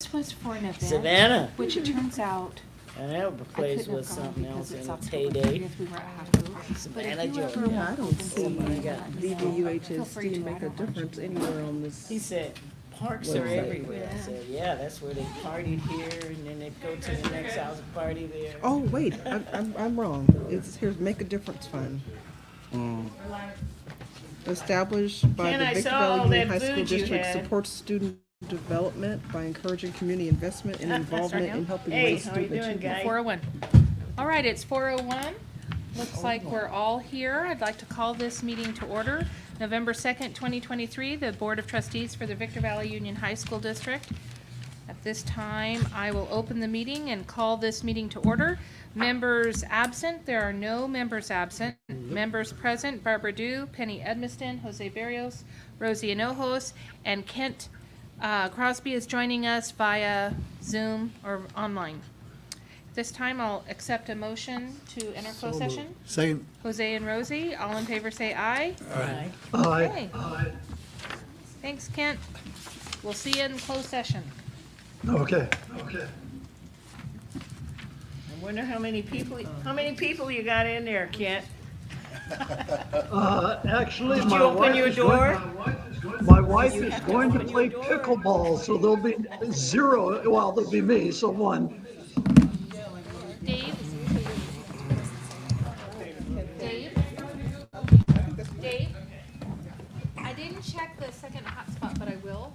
This was for an event. Savannah. Which it turns out And that I place couldn't was have gone something because else it's in its October heyday. 30th. We were at hospital. But if Savannah, you Georgia. ever Yeah, I don't open see something my like God. that, feel free VVUHSD to. make I a don't want difference you to. anywhere on this. He said, parks What's are that? everywhere. I said, yeah, that's where they partied here, and then they go to the next house and party there. Oh wait, I'm wrong. It's here's Make a Difference Fund. Established by Ken, the I Victor saw Valley all Union that High School food you District, had. supports student development by encouraging community investment and involvement in helping Hey, raise how you student doing, achievement. guy? 401. All right, it's 4:01. Looks like we're all here. I'd like to call this meeting to order. November 2nd, 2023, the Board of Trustees for the Victor Valley Union High School District. At this time, I will open the meeting and call this meeting to order. Members absent, there are no members absent. Members present, Barbara Dew, Penny Edmiston, Jose Barrios, Rosie Hinojos, and Kent Crosby is joining us via Zoom or online. This time I'll accept a motion to enter closed session. Second. Jose and Rosie, all in favor say aye. Aye. Okay. Thanks, Kent. We'll see you in closed session. Okay. I wonder how many people you got in there, Kent? Actually, Did my you open wife your is door? my wife You is have to going to open play your door. pickleball, so there'll be zero. Well, there'll be me, so one. Dave? Dave? Dave? I didn't check the second hotspot, but I will.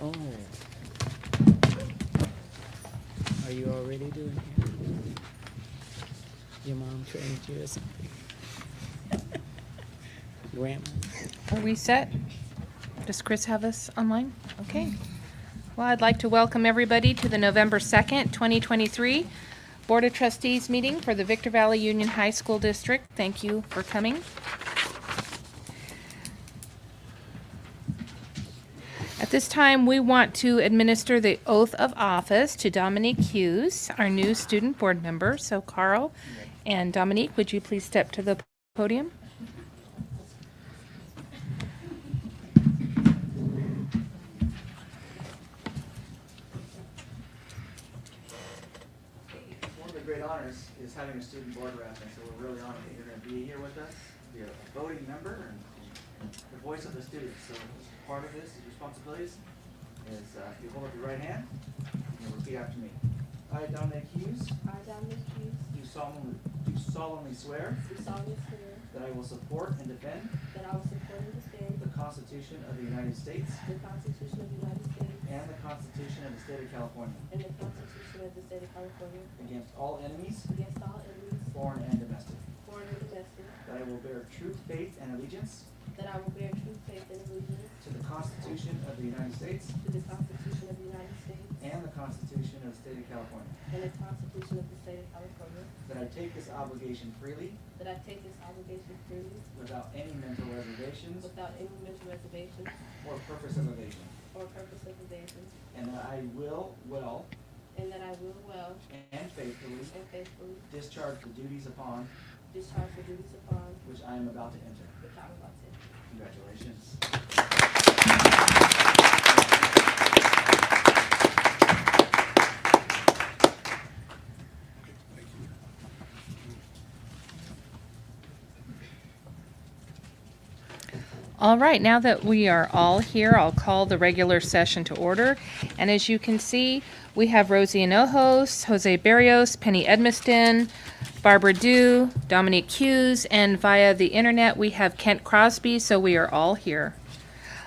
Oh. Are you already doing it? Your mom trained you or something? Grandma? Are we set? Does Chris have us online? Okay. Well, I'd like to welcome everybody to the November 2nd, 2023 Board of Trustees meeting for the Victor Valley Union High School District. Thank you for coming. At this time, we want to administer the oath of office to Dominique Hughes, our new student board member. So Carl and Dominique, would you please step to the podium? One of the great honors is having a student board rep, and so we're really honored that you're going to be here with us, be a voting member and the voice of the students. So part of this is responsibilities is if you hold up your right hand, and repeat after me. I, Dominic Hughes, I, Dominic Hughes, do solemnly swear do solemnly swear that I will support and defend that I will support and defend the Constitution of the United States the Constitution of the United States and the Constitution of the State of California and the Constitution of the State of California against all enemies, against all enemies, foreign and domestic. foreign and domestic, That I will bear true faith and allegiance that I will bear true faith and allegiance to the Constitution of the United States to the Constitution of the United States and the Constitution of the State of California. and the Constitution of the State of California, That I take this obligation freely, that I take this obligation freely without any mental reservations without any mental reservation or purpose of evasion. or purpose of evasion, And that I will well and that I will well and faithfully and faithfully discharge the duties upon discharge the duties upon which I am about to enter. which I am about to enter. Congratulations. All right, now that we are all here, I'll call the regular session to order. And as you can see, we have Rosie Hinojos, Jose Barrios, Penny Edmiston, Barbara Dew, Dominique Hughes, and via the internet we have Kent Crosby, so we are all here.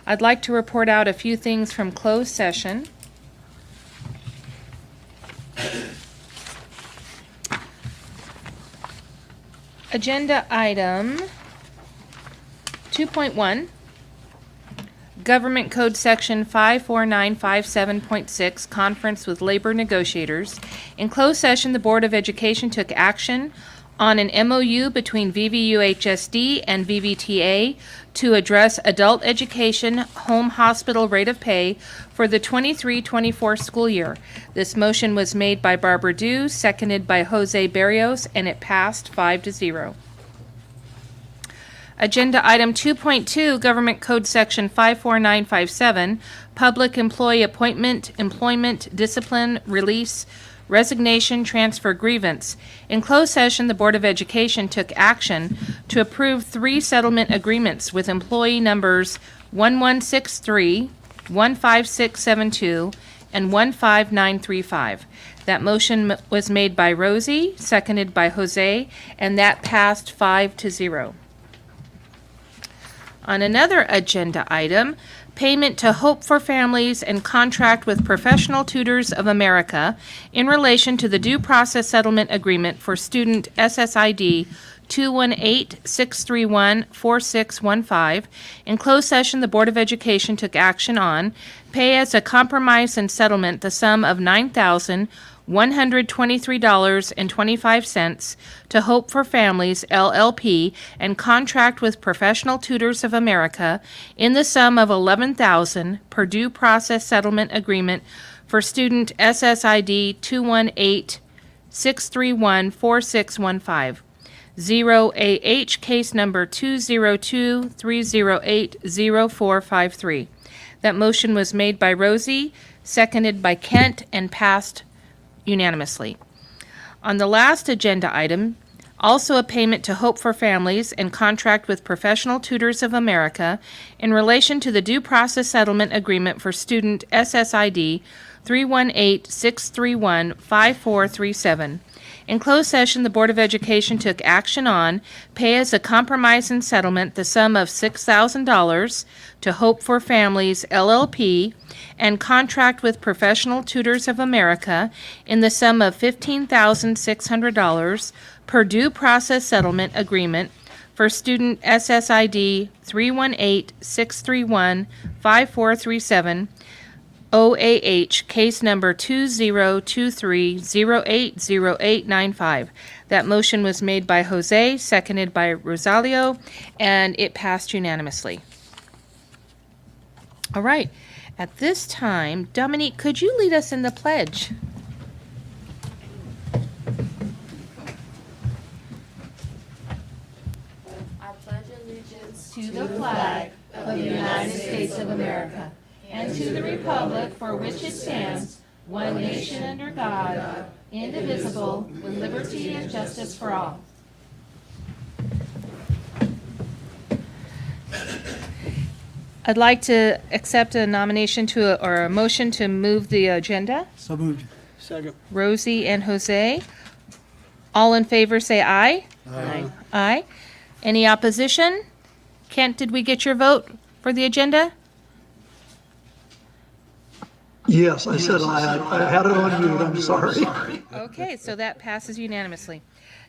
I'd like to report out a few things from closed session. Agenda item 2.1, Government Code Section 54957.6, Conference with Labor Negotiators. In closed session, the Board of Education took action on an MOU between VVUHSD and VVTA to address adult education home hospital rate of pay for the 23-24 school year. This motion was made by Barbara Dew, seconded by Jose Barrios, and it passed 5-0. Agenda item 2.2, Government Code Section 54957, Public Employee Appointment, Employment, Discipline, Release, Resignation, Transfer, Grievance. In closed session, the Board of Education took action to approve 3 settlement agreements with employee numbers 1163, 15672, and 15935. That motion was made by Rosie, seconded by Jose, and that passed 5-0. On another agenda item, payment to Hope for Families and contract with Professional Tutors of America in relation to the due process settlement agreement for student SSID 218-631-4615. In closed session, the Board of Education took action on pay as a compromise and settlement the sum of $9,123.25 to Hope for Families, LLP, and contract with Professional Tutors of America in the sum of $11,000 per due process settlement agreement for student SSID 218-631-4615. 0AH case number 202-308-0453. That motion was made by Rosie, seconded by Kent, and passed unanimously. On the last agenda item, also a payment to Hope for Families and contract with Professional Tutors of America in relation to the due process settlement agreement for student SSID 318-631-5437. In closed session, the Board of Education took action on pay as a compromise and settlement the sum of $6,000 to Hope for Families LLP and contract with Professional Tutors of America in the sum of $15,600 per due process settlement agreement for student SSID 318-631-5437 OAH, case number 2023080895. That motion was made by Jose, seconded by Rosalio, and it passed unanimously. All right. At this time, Dominique, could you lead us in the pledge? I pledge allegiance To the flag of the United States of America and to the republic for which it stands, one nation under God, indivisible, with liberty and justice for all. I'd like to accept a nomination or a motion to move the agenda. So moved. Second. Rosie and Jose. All in favor say aye. Aye. Aye. Any opposition? Kent, did we get your vote for the agenda? Yes, I said I had it on mute, I'm sorry. Okay, so that passes unanimously.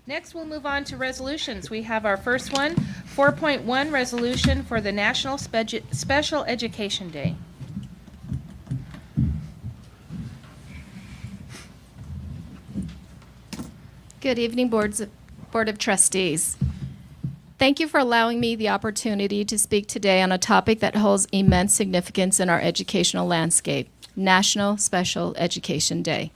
Next, we'll move on to resolutions. We have our first one, 4.1 resolution for the National Special Education Day. Good evening, Board of Trustees. Thank you for allowing me the opportunity to speak today on a topic that holds immense significance in our educational landscape, National Special Education Day.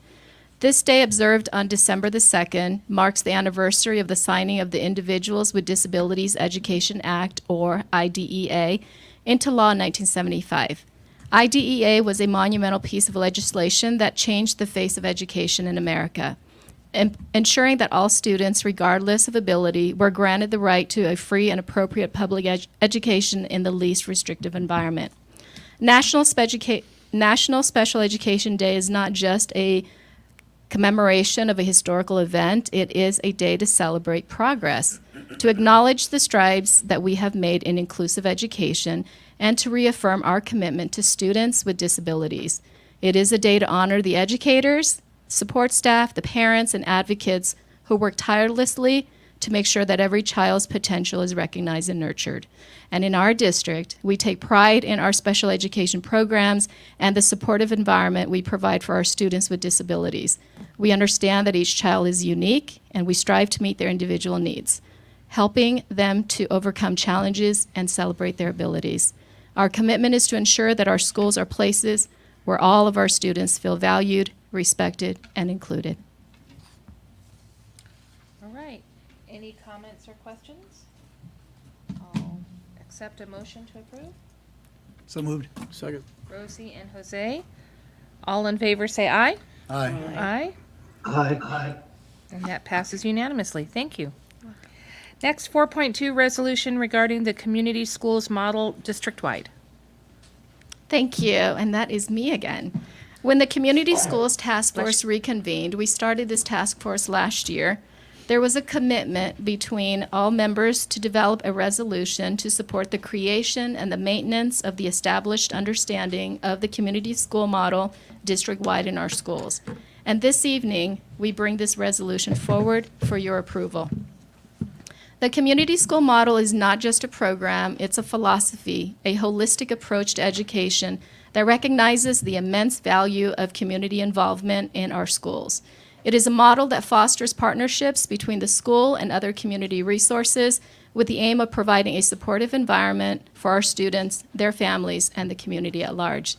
This day, observed on December the 2nd, marks the anniversary of the signing of the Individuals with Disabilities Education Act, or IDEA, into law in 1975. IDEA was a monumental piece of legislation that changed the face of education in America, ensuring that all students, regardless of ability, were granted the right to a free and appropriate public education in the least restrictive environment. National Special Education Day is not just a commemoration of a historical event, it is a day to celebrate progress, to acknowledge the strides that we have made in inclusive education, and to reaffirm our commitment to students with disabilities. It is a day to honor the educators, support staff, the parents, and advocates who work tirelessly to make sure that every child's potential is recognized and nurtured. And in our district, we take pride in our special education programs and the supportive environment we provide for our students with disabilities. We understand that each child is unique, and we strive to meet their individual needs, helping them to overcome challenges and celebrate their abilities. Our commitment is to ensure that our schools are places where all of our students feel valued, respected, and included. All right. Any comments or questions? I'll accept a motion to approve. So moved. Second. Rosie and Jose. All in favor say aye. Aye. Aye. Aye. And that passes unanimously. Thank you. Next, 4.2 resolution regarding the community schools model district-wide. Thank you, and that is me again. When the Community Schools Task Force reconvened, we started this task force last year. There was a commitment between all members to develop a resolution to support the creation and the maintenance of the established understanding of the community school model district-wide in our schools. And this evening, we bring this resolution forward for your approval. The community school model is not just a program, it's a philosophy, a holistic approach to education that recognizes the immense value of community involvement in our schools. It is a model that fosters partnerships between the school and other community resources with the aim of providing a supportive environment for our students, their families, and the community at large.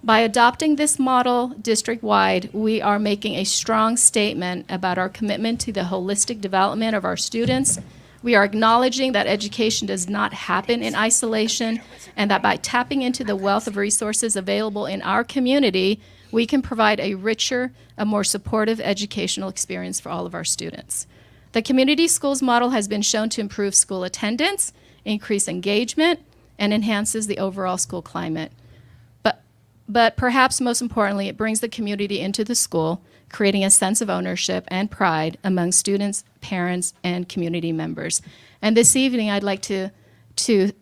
By adopting this model district-wide, we are making a strong statement about our commitment to the holistic development of our students. We are acknowledging that education does not happen in isolation, and that by tapping into the wealth of resources available in our community, we can provide a richer, a more supportive educational experience for all of our students. The community schools model has been shown to improve school attendance, increase engagement, and enhances the overall school climate. But perhaps most importantly, it brings the community into the school, creating a sense of ownership and pride among students, parents, and community members. And this evening, I'd like to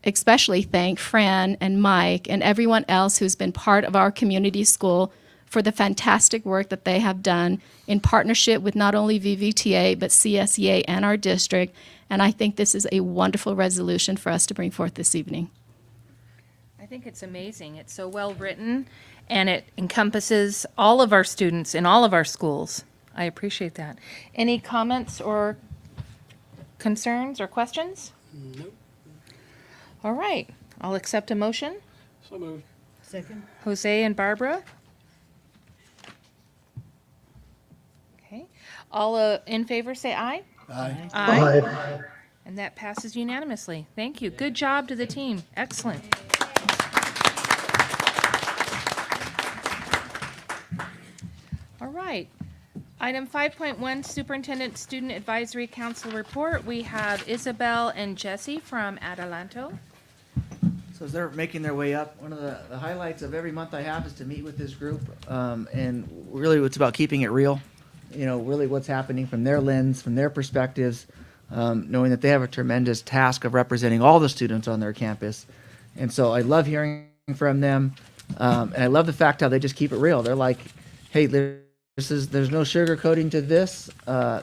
especially thank Fran and Mike and everyone else who's been part of our community school for the fantastic work that they have done in partnership with not only VVTA, but CSEA and our district. And I think this is a wonderful resolution for us to bring forth this evening. I think it's amazing. It's so well written, and it encompasses all of our students in all of our schools. I appreciate that. Any comments or concerns or questions? Nope. All right, I'll accept a motion. So moved. Second. Jose and Barbara. Okay, all in favor say aye. Aye. Aye. And that passes unanimously. Thank you. Good job to the team. Excellent. All right. Item 5.1, Superintendent Student Advisory Council Report. We have Isabel and Jesse from Adelanto. So as they're making their way up, one of the highlights of every month I have is to meet with this group. And really it's about keeping it real. You know, really what's happening from their lens, from their perspectives, knowing that they have a tremendous task of representing all the students on their campus. And so I love hearing from them. And I love the fact how they just keep it real. They're like, hey, there's no sugarcoating to this.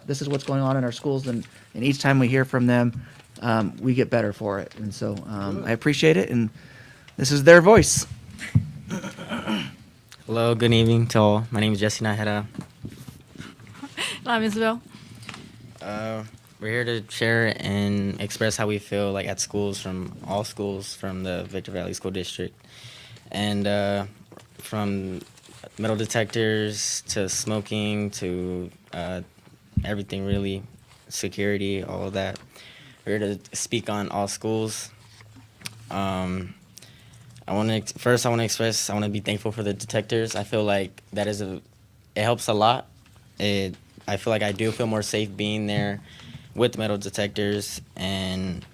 This is what's going on in our schools. And each time we hear from them, we get better for it. And so I appreciate it. And this is their voice. Hello, good evening to all. My name is Jesse Nahera. I'm Isabel. We're here to share and express how we feel like at schools, from all schools from the Victor Valley School District. And from metal detectors to smoking to everything really, security, all of that. We're here to speak on all schools. I want to be thankful for the detectors. I feel like it helps a lot. I feel like I do feel more safe being there with metal detectors, and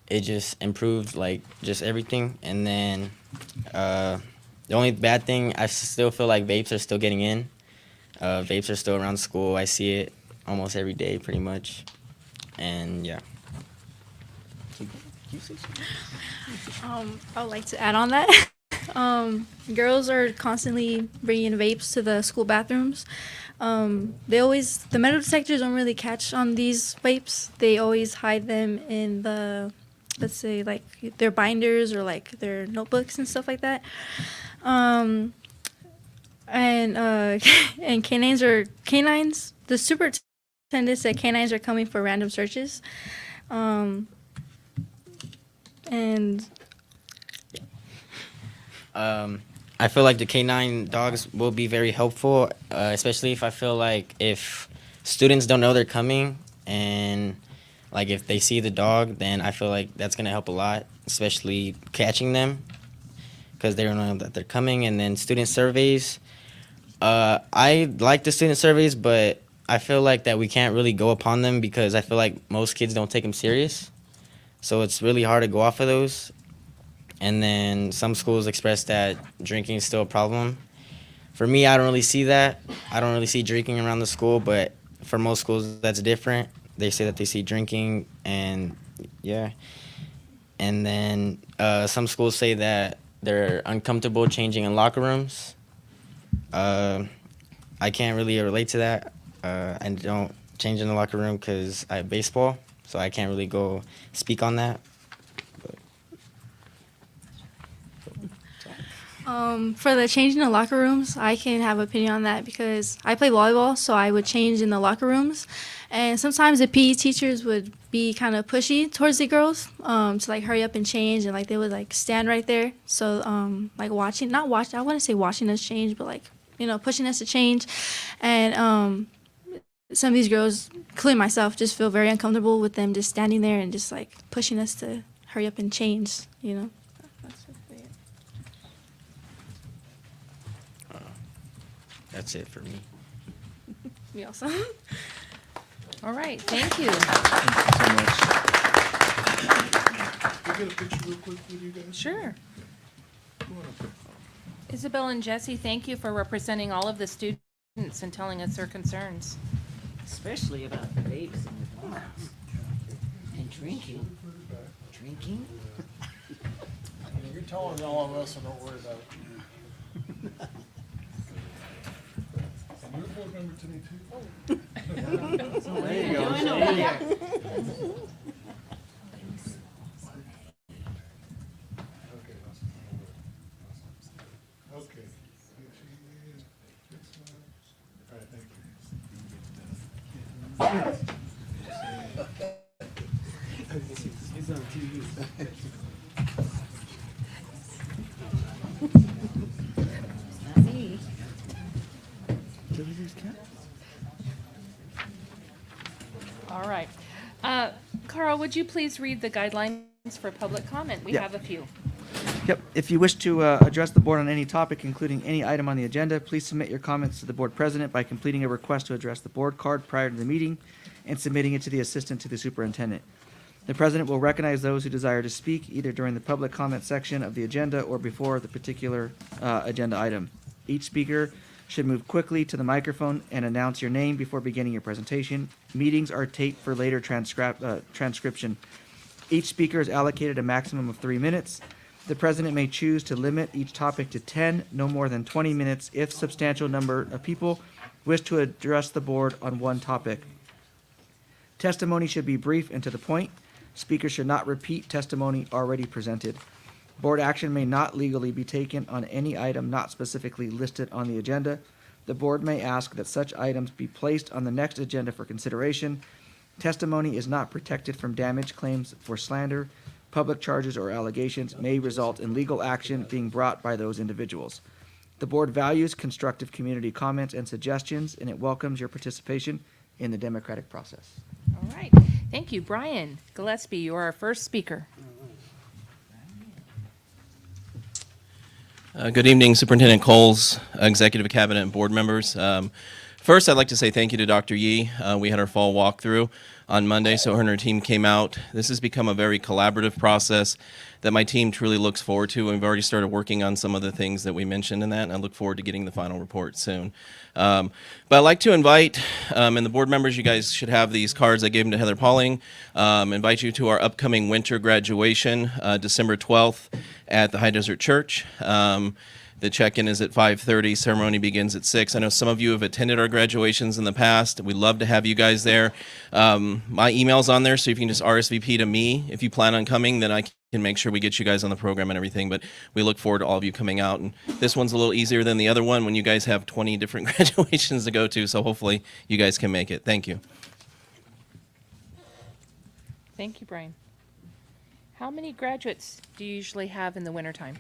it just improved like just everything. And then the only bad thing, I still feel like vapes are still getting in. Vapes are still around school. I see it almost every day pretty much. And yeah. I would like to add on that. Girls are constantly bringing vapes to the school bathrooms. The metal detectors don't really catch on these vapes. They always hide them in let's say, like their binders or like their notebooks and stuff like that. And canines. The superintendent said canines are coming for random searches. I feel like the canine dogs will be very helpful, especially if students don't know they're coming, and like if they see the dog, then I feel like that's gonna help a lot, especially catching them, because they don't know that they're coming. And then student surveys, I like the student surveys, but I feel like that we can't really go upon them because I feel like most kids don't take them serious, so it's really hard to go off of those. And then some schools express that drinking is still a problem. For me, I don't really see that. I don't really see drinking around the school, but for most schools, that's different. They say that they see drinking, and yeah. And then some schools say that they're uncomfortable changing in locker rooms. I can't really relate to that. I don't change in the locker room because I have baseball, so I can't really go speak on that. For the change in the locker rooms, I can have an opinion on that because I play volleyball, so I would change in the locker rooms. And sometimes the PE teachers would be kind of pushy towards the girls to like hurry up and change, and like they would like stand right there. So like I wouldn't say watching us change, but like, you know, pushing us to change. And some of these girls, including myself, just feel very uncomfortable with them just standing there and just like pushing us to hurry up and change, you know. That's it for me. Me also. All right, thank you. Thank you so much. Can I get a picture real quick with you guys? Sure. Isabel and Jesse, thank you for representing all of the students and telling us their concerns. Especially about the babies and the dogs. And drinking. Drinking? You're taller than all of us, so don't worry about it. And you're a board member to me too. There you go. There. Okay. All right, thank you. He's on TV. Not me. All right. Carl, would you please read the guidelines for public comment? We Yeah. have a few. Yep. If you wish to address the board on any topic, including any item on the agenda, please submit your comments to the board president by completing a request to address the board card prior to the meeting and submitting it to the assistant to the superintendent. The president will recognize those who desire to speak either during the public comment section of the agenda or before the particular agenda item. Each speaker should move quickly to the microphone and announce your name before beginning your presentation. Meetings are taped for later transcription. Each speaker is allocated a maximum of 3 minutes. The president may choose to limit each topic to 10, no more than 20 minutes if substantial number of people wish to address the board on one topic. Testimony should be brief and to the point. Speakers should not repeat testimony already presented. Board action may not legally be taken on any item not specifically listed on the agenda. The board may ask that such items be placed on the next agenda for consideration. Testimony is not protected from damage claims for slander. Public charges or allegations may result in legal action being brought by those individuals. The board values constructive community comments and suggestions, and it welcomes your participation in the democratic process. All right. Thank you. Brian Gillespie, you are our first speaker. Good evening, Superintendent Coles, Executive Cabinet, and board members. First, I'd like to say thank you to Dr. Yee. We had our fall walkthrough on Monday, so her and her team came out. This has become a very collaborative process that my team truly looks forward to, and we've already started working on some of the things that we mentioned in that, and I look forward to getting the final report soon. But I'd like to invite, and the board members, you guys should have these cards. I gave them to Heather Pauling. Invite you to our upcoming winter graduation, December 12th at the High Desert Church. The check-in is at 5:30. Ceremony begins at 6. I know some of you have attended our graduations in the past. We'd love to have you guys there. My email's on there, so if you can just RSVP to me if you plan on coming, then I can make sure we get you guys on the program and everything. But we look forward to all of you coming out. And this one's a little easier than the other one when you guys have 20 different graduations to go to. So hopefully you guys can make it. Thank you. Thank you, Brian. How many graduates do you usually have in the wintertime?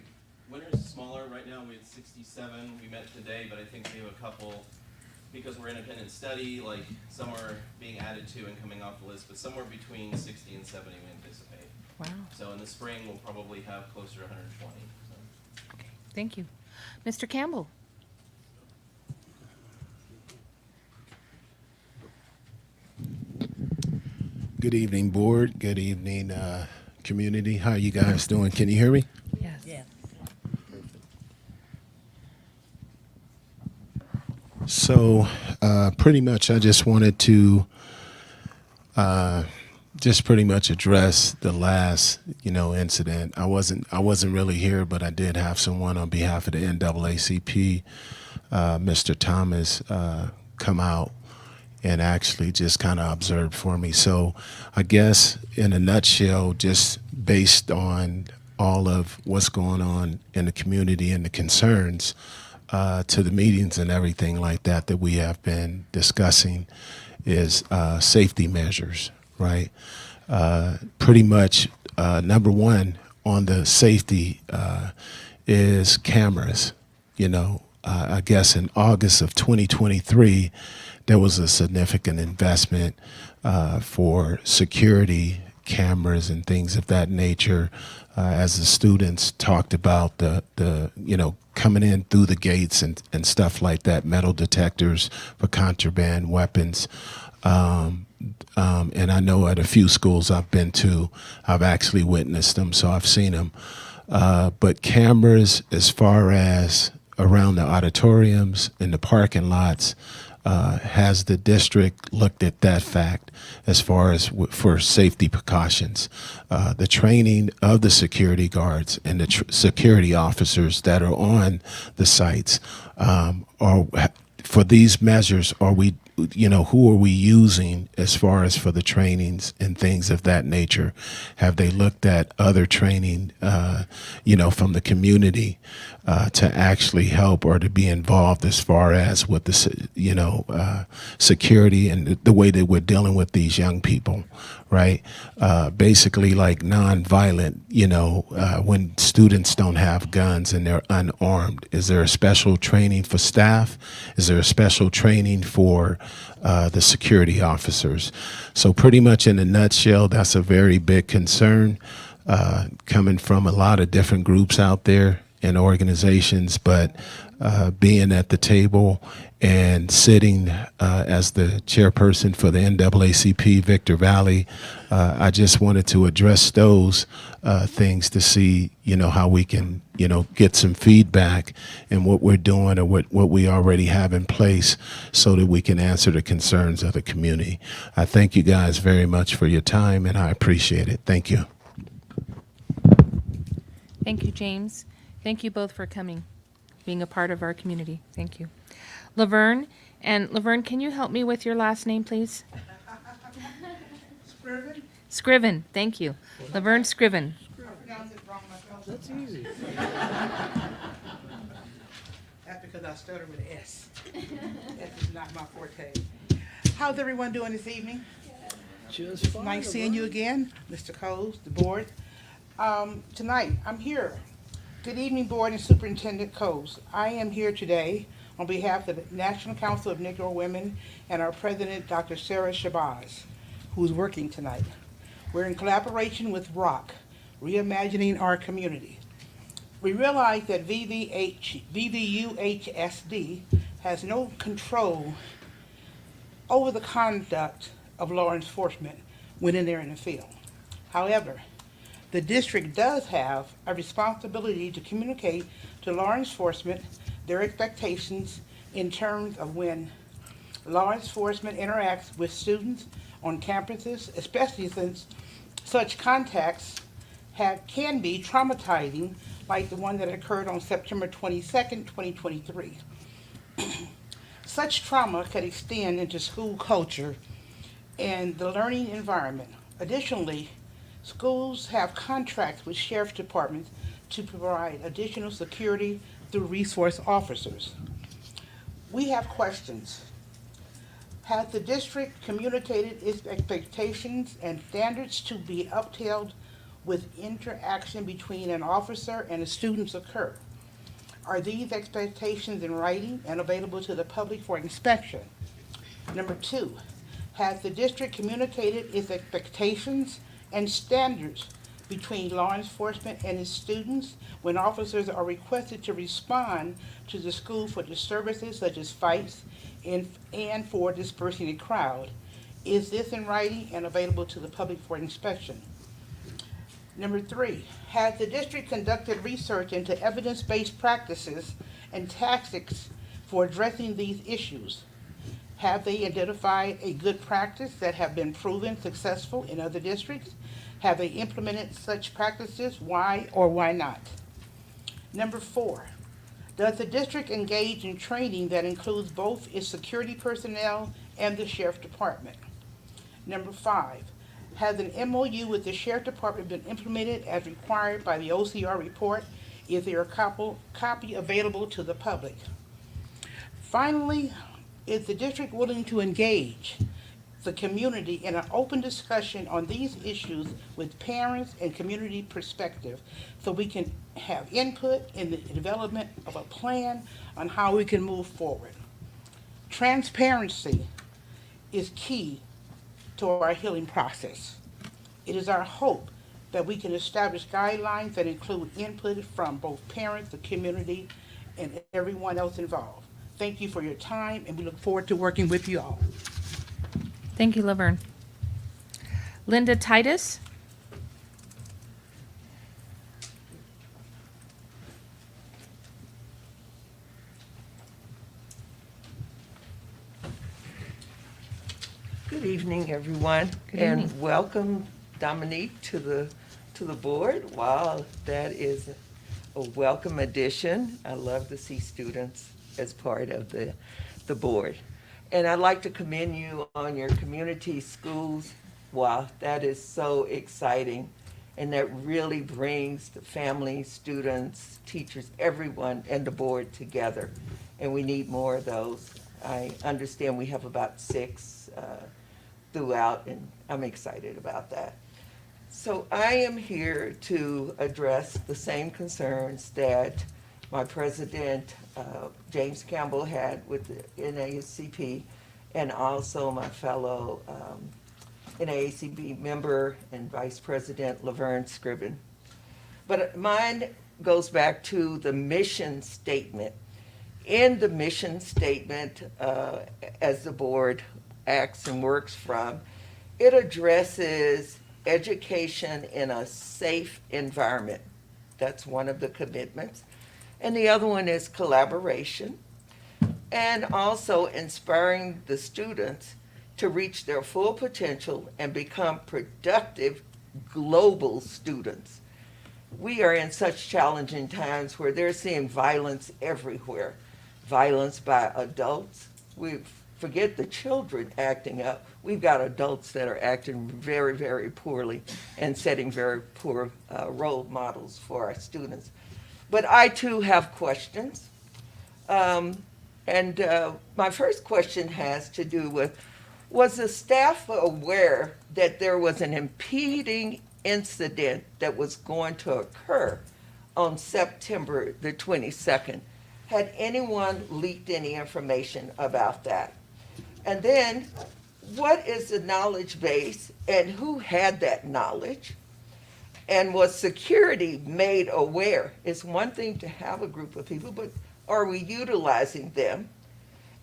Winter's smaller. Right now we had 67. We met today, but I think we have a couple, because we're independent study, like some are being added to and coming off the list, but somewhere between 60 and 70 we anticipate. Wow. So in the spring we'll probably have closer to 120. So. Okay. Thank you. Mr. Campbell. Good evening, board. Good evening, community. How are you guys doing? Can you hear me? Yes. Yeah. So, pretty much, I just wanted to just pretty much address the last, incident. I wasn't really here, but I did have someone on behalf of the NAACP, Mr. Thomas, come out and actually just kind of observed for me. So, I guess in a nutshell, just based on all of what's going on in the community and the concerns, to the meetings and everything like that we have been discussing is safety measures, right? Pretty much number one on the safety is cameras. I guess in August of 2023, there was a significant investment for security cameras and things of that nature, as the students talked about the coming in through the gates and stuff like that, metal detectors for contraband weapons. And I know at a few schools I've been to, I've actually witnessed them, so I've seen them. But cameras, as far as around the auditoriums and the parking lots. Has the district looked at that fact as far as for safety precautions? The training of the security guards and the security officers that are on the sites, for these measures, are we, who are we using as far as for the trainings and things of that nature? Have they looked at other training, from the community to actually help or to be involved as far as with the, security and the way that we're dealing with these young people, right? Basically like nonviolent, when students don't have guns and they're unarmed. Is there a special training for staff? Is there a special training for the security officers? So pretty much in a nutshell, that's a very big concern coming from a lot of different groups out there and organizations, but being at the table and sitting as the chairperson for the NAACP Victor Valley, I just wanted to address those things to see, how we can, get some feedback in what we're doing or what we already have in place so that we can answer the concerns of the community. I thank you guys very much for your time, and I appreciate it. Thank you. Thank you, James. Thank you both for coming, being a part of our community. Thank you. Laverne, can you help me with your last name, please? Scriven? Scriven, thank you. Laverne Scriven. I pronounced it wrong myself. That's easy. That's because I started with an S. S is not my forte. How's everyone doing this evening? Just fine. Nice seeing you again, Mr. Coles, the board. Tonight, I'm here. Good evening, Board and Superintendent Coles. I am here today on behalf of the National Council of Negro Women and our president, Dr. Sarah Shabazz, who's working tonight. We're in collaboration with ROC, Reimagining Our Community. We realize that VVUHSD has no control over the conduct of law enforcement when they're in the field. However, the district does have a responsibility to communicate to law enforcement their expectations in terms of when law enforcement interacts with students on campuses, especially since such contacts can be traumatizing, like the one that occurred on September 22nd, 2023. Such trauma could extend into school culture and the learning environment. Additionally, schools have contracts with sheriff departments to provide additional security through resource officers. We have questions. Has the district communicated its expectations and standards to be upheld with interaction between an officer and a student occur? Are these expectations in writing and available to the public for inspection? Number 2, has the district communicated its expectations and standards between law enforcement and its students when officers are requested to respond to the school for disturbances such as fights and for dispersing a crowd? Is this in writing and available to the public for inspection? Number 3, has the district conducted research into evidence-based practices and tactics for addressing these issues? Have they identified a good practice that have been proven successful in other districts? Have they implemented such practices? Why or why not? Number 4, does the district engage in training that includes both its security personnel and the sheriff department? Number 5, has an MOU with the sheriff department been implemented as required by the OCR report? Is there a copy available to the public? Finally, is the district willing to engage the community in an open discussion on these issues with parents and community perspective so we can have input in the development of a plan on how we can move forward? Transparency is key to our healing process. It is our hope that we can establish guidelines that include input from both parents, the community, and everyone else involved. Thank you for your time, and we look forward to working with you all. Thank you, Laverne. Linda Titus. Good evening, everyone, and welcome, Dominique, to the board. Wow, that is a welcome addition. I love to see students as part of the board. And I'd like to commend you on your community schools. Wow, that is so exciting. And that really brings the families, students, teachers, everyone, and the board together. And we need more of those. I understand we have about 6 throughout, and I'm excited about that. So I am here to address the same concerns that my president, James Campbell, had with the NAACP, and also my fellow NAACP member and Vice President Laverne Scriven. But mine goes back to the mission statement. In the mission statement, as the board acts and works from, it addresses education in a safe environment. That's one of the commitments. And the other one is collaboration, and also inspiring the students to reach their full potential and become productive global students. We are in such challenging times where they're seeing violence everywhere. Violence by adults. We forget the children acting up. We've got adults that are acting very, very poorly and setting very poor role models for our students. But I too have questions. My first question has to do with, was the staff aware that there was an impeding incident that was going to occur on September the 22nd? Had anyone leaked any information about that? And then, what is the knowledge base and who had that knowledge? And was security made aware? It's one thing to have a group of people, but are we utilizing them?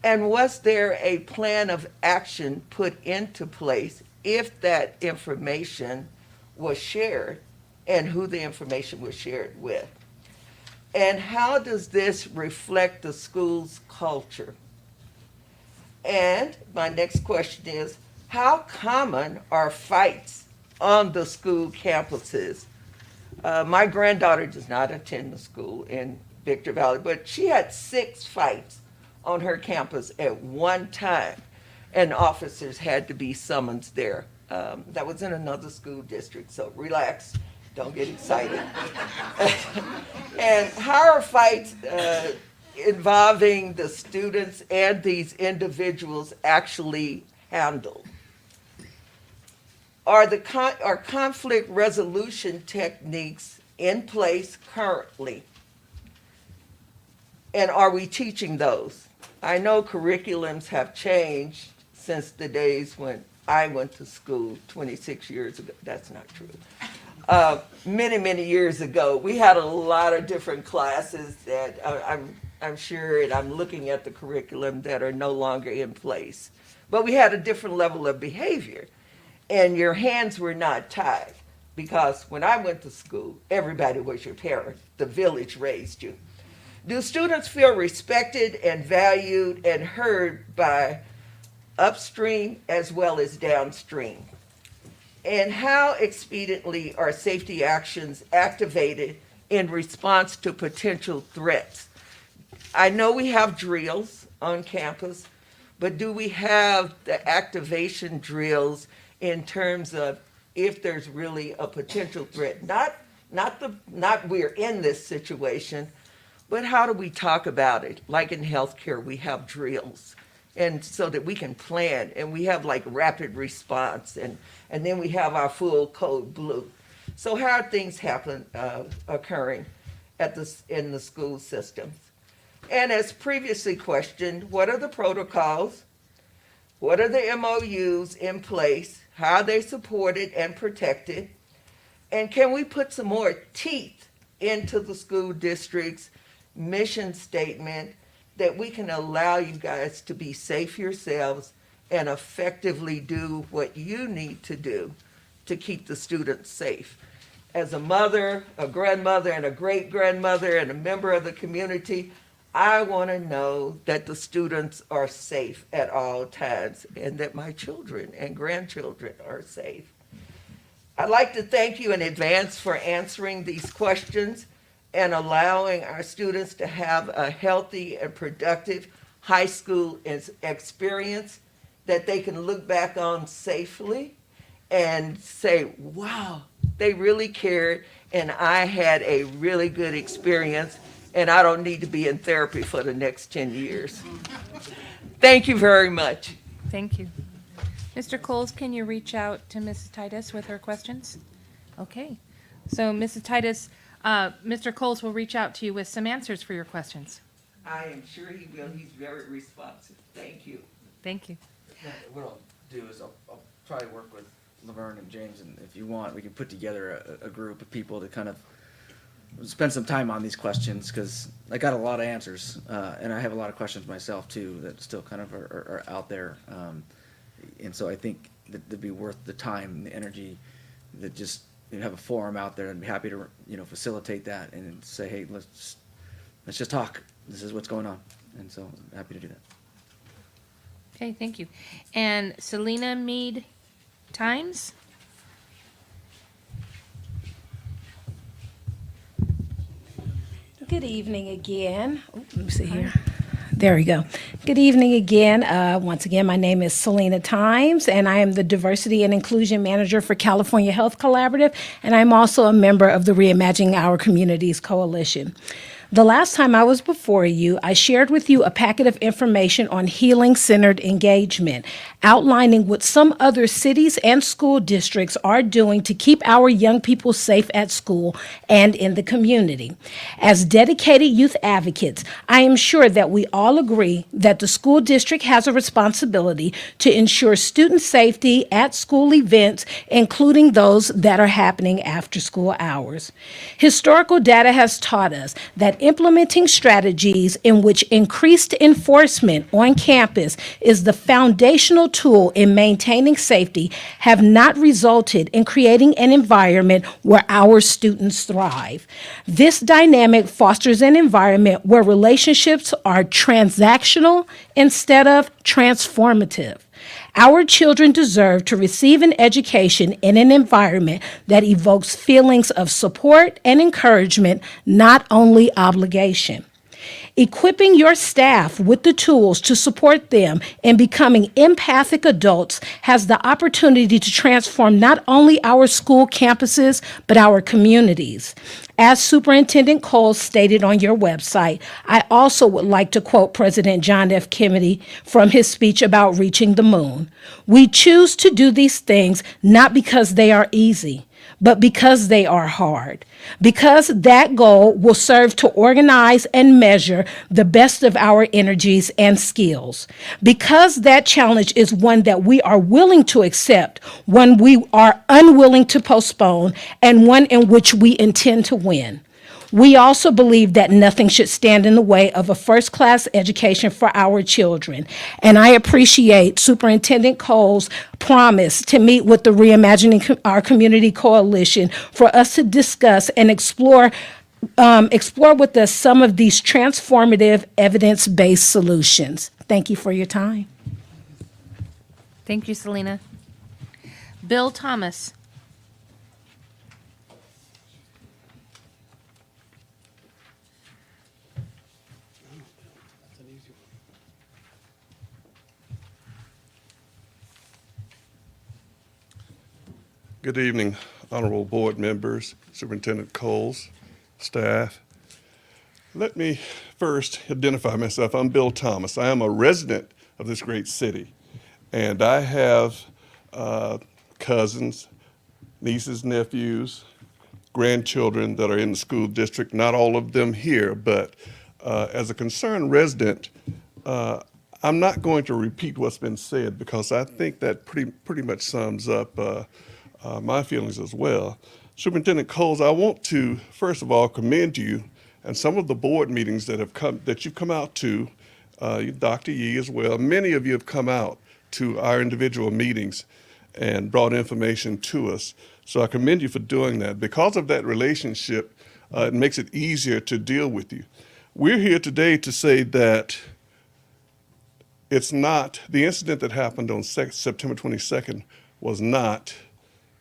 And was there a plan of action put into place if that information was shared, and who the information was shared with? And how does this reflect the school's culture? And my next question is, how common are fights on the school campuses? My granddaughter does not attend the school in Victor Valley, but she had 6 fights on her campus at one time, and officers had to be summoned there. That was in another school district, so relax, don't get excited. And how are fights involving the students and these individuals actually handled? Are conflict resolution techniques in place currently? And are we teaching those? I know curriculums have changed since the days when I went to school 26 years ago. That's not true. Many, many years ago, we had a lot of different classes that I'm sure, and I'm looking at the curriculum, that are no longer in place. But we had a different level of behavior, and your hands were not tied, because when I went to school, everybody was your parent. The village raised you. Do students feel respected and valued and heard by upstream as well as downstream? And how expediently are safety actions activated in response to potential threats? I know we have drills on campus, but do we have the activation drills in terms of if there's really a potential threat? Not we're in this situation, but how do we talk about it? Like in healthcare, we have drills, and so that we can plan, and we have like rapid response, and then we have our full code blue. So how are things occurring in the school systems? And as previously questioned, what are the protocols? What are the MOUs in place? How are they supported and protected? And can we put some more teeth into the school district's mission statement that we can allow you guys to be safe yourselves and effectively do what you need to do to keep the students safe? As a mother, a grandmother, and a great-grandmother, and a member of the community, I want to know that the students are safe at all times and that my children and grandchildren are safe. I'd like to thank you in advance for answering these questions and allowing our students to have a healthy and productive high school experience that they can look back on safely and say, wow, they really cared and I had a really good experience and I don't need to be in therapy for the next 10 years. Thank you very much. Thank you. Mr. Coles, can you reach out to Mrs. Titus with her questions? Okay. So, Mrs. Titus, Mr. Coles will reach out to you with some answers for your questions. I am sure he will. He's very responsive. Thank you. Thank you. What I'll do is I'll try to work with Laverne and James, and if you want, we can put together a group of people to kind of spend some time on these questions, because I got a lot of answers, and I have a lot of questions myself too that still kind of are out there, and so I think that it'd be worth the time and the energy that just have a forum out there, and be happy to facilitate that and say, hey, let's just talk. This is what's going on, and so I'm happy to do that. Okay, thank you. And Selena Mead Times? Good evening again. Oh, let me see here. There we go. Good evening again. Once again, my name is Selena Times, and I am the Diversity and Inclusion Manager for California Health Collaborative, and I'm also a member of the Reimagining Our Communities Coalition. The last time I was before you, I shared with you a packet of information on healing-centered engagement, outlining what some other cities and school districts are doing to keep our young people safe at school and in the community. As dedicated youth advocates, I am sure that we all agree that the school district has a responsibility to ensure student safety at school events, including those that are happening after school hours. Historical data has taught us that implementing strategies in which increased enforcement on campus is the foundational tool in maintaining safety have not resulted in creating an environment where our students thrive. This dynamic fosters an environment where relationships are transactional instead of transformative. Our children deserve to receive an education in an environment that evokes feelings of support and encouragement, not only obligation. Equipping your staff with the tools to support them in becoming empathic adults has the opportunity to transform not only our school campuses, but our communities. As Superintendent Cole stated on your website, I also would like to quote President John F. Kennedy from his speech about reaching the moon. We choose to do these things not because they are easy, but because they are hard. Because that goal will serve to organize and measure the best of our energies and skills. Because that challenge is one that we are willing to accept, one we are unwilling to postpone, and one in which we intend to win. We also believe that nothing should stand in the way of a first-class education for our children. And I appreciate Superintendent Cole's promise to meet with the Reimagining Our Community Coalition for us to discuss and explore with us some of these transformative evidence-based solutions. Thank you for your time. Thank you, Selena. Bill Thomas. Good evening, honorable board members, Superintendent Coles, staff. Let me first identify myself. I'm Bill Thomas. I am a resident of this great city, and I have cousins, nieces, nephews, grandchildren that are in the school district, not all of them here, but as a concerned resident, I'm not going to repeat what's been said because I think that pretty much sums up my feelings as well. Superintendent Coles, I want to first of all commend you and some of the board meetings that you've come out to, Dr. Yee as well. Many of you have come out to our individual meetings and brought information to us. So I commend you for doing that. Because of that relationship, it makes it easier to deal with you. we're here today to say that it's not, the incident that happened on September 22nd was not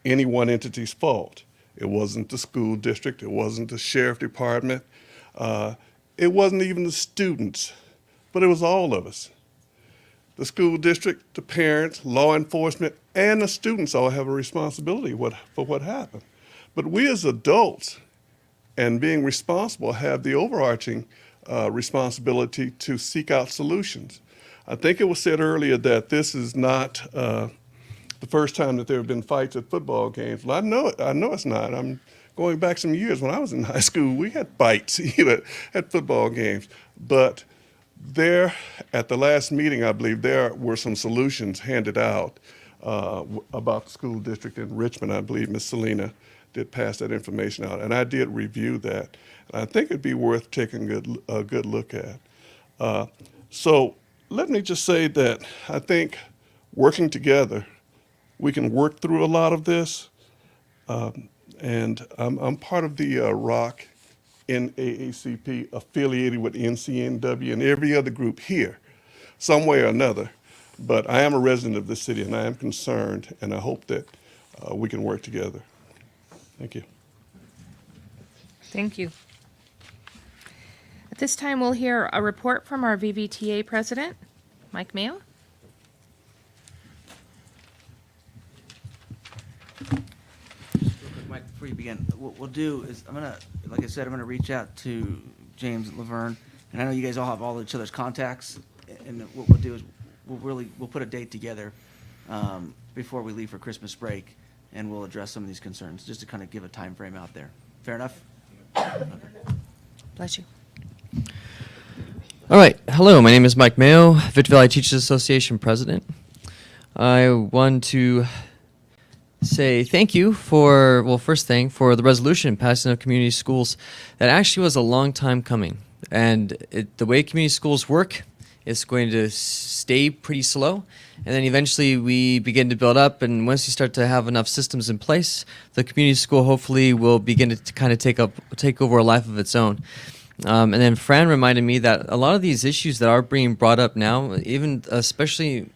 any one entity's fault. It wasn't the school district, it wasn't the sheriff department, it wasn't even the students, but it was all of us. The school district, the parents, law enforcement, and the students all have a responsibility for what happened. But we as adults, and being responsible, have the overarching responsibility to seek out solutions. I think it was said earlier that this is not the first time that there have been fights at football games. Well, I know it's not. I'm going back some years. When I was in high school, we had fights at football games. But there, at the last meeting, I believe there were some solutions handed out about the school district in Richmond. I believe Ms. Selena did pass that information out, and I did review that. And I think it'd be worth taking a good look at. So let me just say that I think working together, we can work through a lot of this. And I'm part of the ROC NAACP affiliated with NCNW and every other group here, some way or another. But I am a resident of this city and I am concerned, and I hope that we can work together. Thank you. Thank you. At this time, we'll hear a report from our VVTA president, Mike Mayo. Mike, before you begin, what we'll do is like I said, I'm gonna reach out to James and Laverne, and I know you guys all have all each other's contacts, and what we'll do is we'll put a date together before we leave for Christmas break, and we'll address some of these concerns, just to kind of give a time frame out there. Fair enough? Okay. Bless you. All right. Hello, my name is Mike Mayo, Victor Valley Teachers Association president. I want to say thank you for, well, first thing, for the resolution passing of community schools. That actually was a long time coming. And the way community schools work, it's going to stay pretty slow. And then eventually we begin to build up. And once you start to have enough systems in place, the community school hopefully will begin to kind of take over a life of its own. And then Fran reminded me that a lot of these issues that are being brought up now, even especially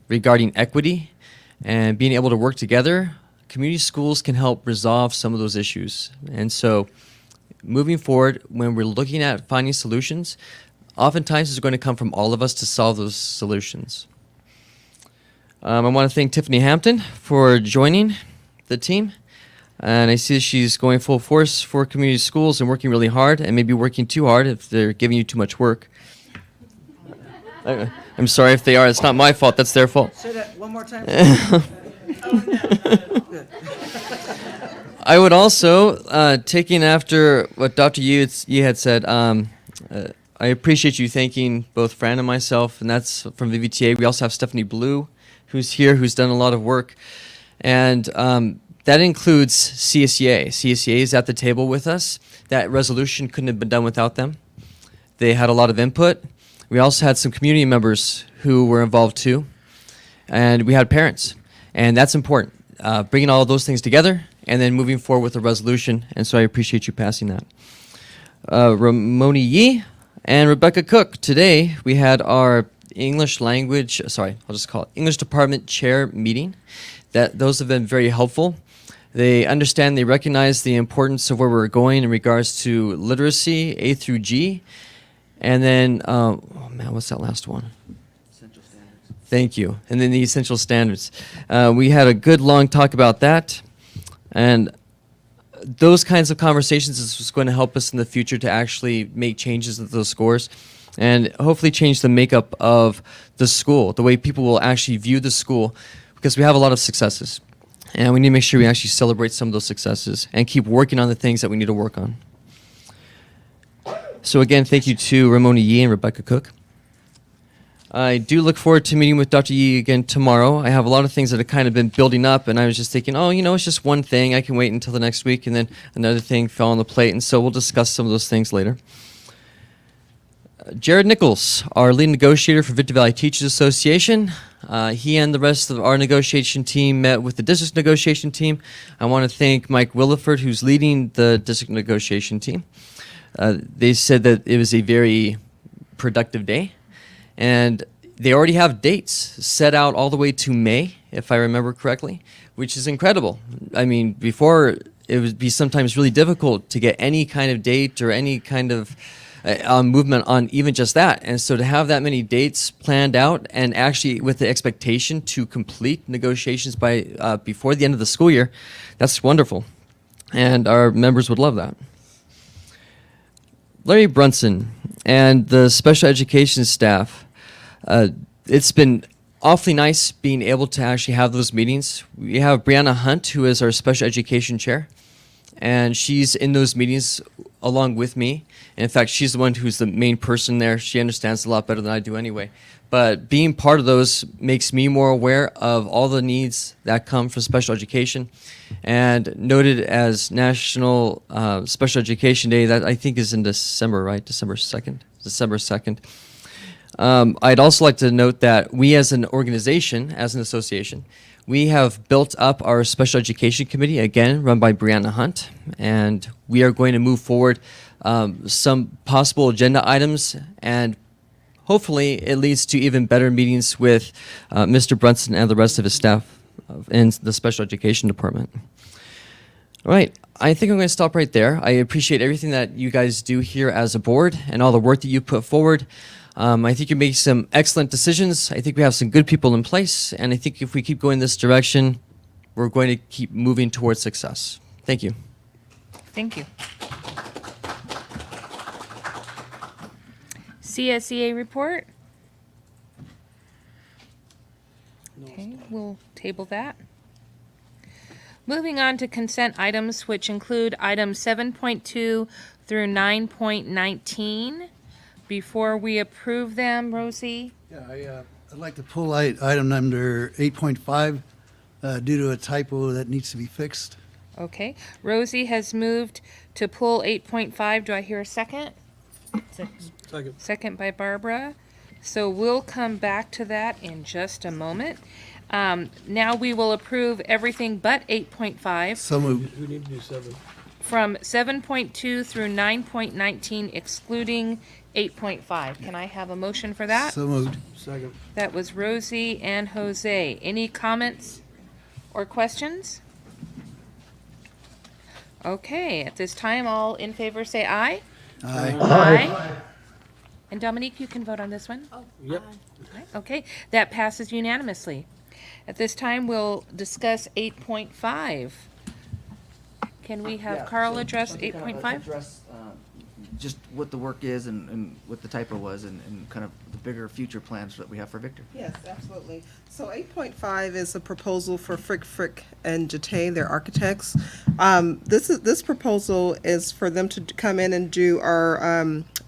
regarding equity and being able to work together, community schools can help resolve some of those issues. And so moving forward, when we're looking at finding solutions, oftentimes it's going to come from all of us to solve those solutions. I want to thank Tiffany Hampton for joining the team. And I see she's going full force for community schools and working really hard, and maybe working too hard if they're giving you too much work. I'm sorry if they are. It's not my fault. That's their fault. Say that one more time. I would also, taking after what Dr. Yee had said, I appreciate you thanking both Fran and myself, and that's from VVTA. We also have Stephanie Blue, who's here, who's done a lot of work. And that includes CSEA. CSEA is at the table with us. That resolution couldn't have been done without them. They had a lot of input. We also had some community members who were involved too. And we had parents. And that's important. Bringing all of those things together and then moving forward with a resolution. And so I appreciate you passing that. Ramona Yee and Rebecca Cook. Today we had our English Department Chair meeting. Those have been very helpful. They understand, they recognize the importance of where we're going in regards to literacy, A through G. And then, oh man, what's that last one? Essential standards. Thank you. And then the essential standards. We had a good long talk about that. And those kinds of conversations is what's going to help us in the future to actually make changes to those scores and hopefully change the makeup of the school, the way people will actually view the school, because we have a lot of successes. And we need to make sure we actually celebrate some of those successes and keep working on the things that we need to work on. So again, thank you to Ramona Yee and Rebecca Cook. I do look forward to meeting with Dr. Yee again tomorrow. I have a lot of things that have kind of been building up, and I was just thinking, oh, it's just one thing. I can wait until the next week, and then another thing fell on the plate, and so we'll discuss some of those things later. Jared Nichols, our lead negotiator for Victor Valley Teachers Association. He and the rest of our negotiation team met with the district negotiation team. I want to thank Mike Williford, who's leading the district negotiation team. They said that it was a very productive day, and they already have dates set out all the way to May, if I remember correctly, which is incredible. I mean, before it would be sometimes really difficult to get any kind of date or any kind of movement on even just that. And so to have that many dates planned out and actually with the expectation to complete negotiations by before the end of the school year, that's wonderful. And our members would love that. Larry Brunson and the special education staff, it's been awfully nice being able to actually have those meetings. We have Brianna Hunt, who is our special education chair, and she's in those meetings along with me. And in fact, she's the one who's the main person there. She understands a lot better than I do anyway. But being part of those makes me more aware of all the needs that come from special education. And noted as National Special Education Day, that I think is in December, right? December 2nd. December 2nd. I'd also like to note that we as an organization, as an association, we have built up our special education committee, again, run by Brianna Hunt, and we are going to move forward some possible agenda items, and hopefully it leads to even better meetings with Mr. Brunson and the rest of his staff in the special education department. All right, I think I'm going to stop right there. I appreciate everything that you guys do here as a board and all the work that you put forward. I think you make some excellent decisions. I think we have some good people in place, and I think if we keep going this direction, we're going to keep moving towards success. Thank you. Thank you. CSEA report. Okay, we'll table that. Moving on to consent items, which include items 7.2 through 9.19. Before we approve them, Rosie? Yeah, I'd like to pull item number 8.5 due to a typo that needs to be fixed. Okay. Rosie has moved to pull 8.5. Do I hear a second? Second. Second by Barbara. So we'll come back to that in just a moment. Now we will approve everything but 8.5. So moved. We need to do 7. From 7.2 through 9.19, excluding 8.5. Can I have a motion for that? So moved. Second. That was Rosie and Jose. Any comments or questions? Okay, at this time, all in favor say aye. Aye. Aye. And Dominique, you can vote on this one? Yep. Okay, that passes unanimously. At this time, we'll discuss 8.5. Can we have Carl address 8.5? Address just what the work is and what the typo was and kind of the bigger future plans that we have for Victor. Yes, absolutely. So 8.5 is a proposal for Frick and Jate, their architects. This proposal is for them to come in and do our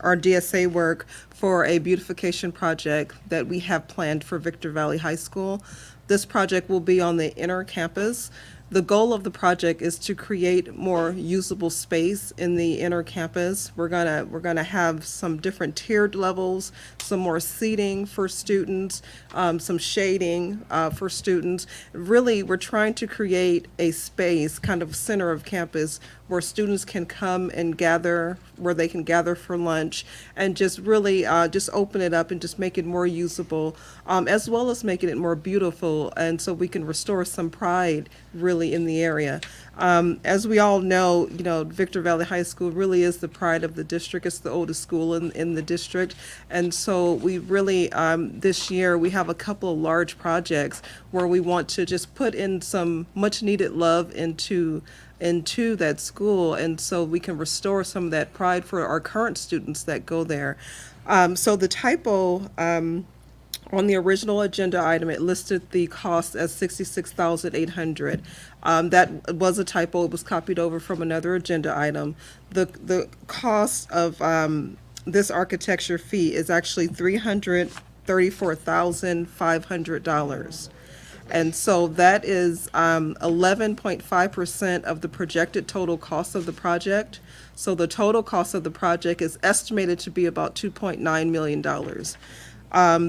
DSA work for a beautification project that we have planned for Victor Valley High School. This project will be on the inner campus. The goal of the project is to create more usable space in the inner campus. We're gonna have some different tiered levels, some more seating for students, some shading for students. Really, we're trying to create a space, kind of center of campus, where students can come and gather, where they can gather for lunch, and just really just open it up and just make it more usable, as well as making it more beautiful, and so we can restore some pride really in the area. As we all know, Victor Valley High School really is the pride of the district. It's the oldest school in the district. And so we really, this year, we have a couple of large projects where we want to just put in some much needed love into that school, and so we can restore some of that pride for our current students that go there. So the typo, on the original agenda item, it listed the cost as $66,800. That was a typo. It was copied over from another agenda item. The cost of this architecture fee is actually $334,500. And so that is 11.5% of the projected total cost of the project. So the total cost of the project is estimated to be about $2.9 million.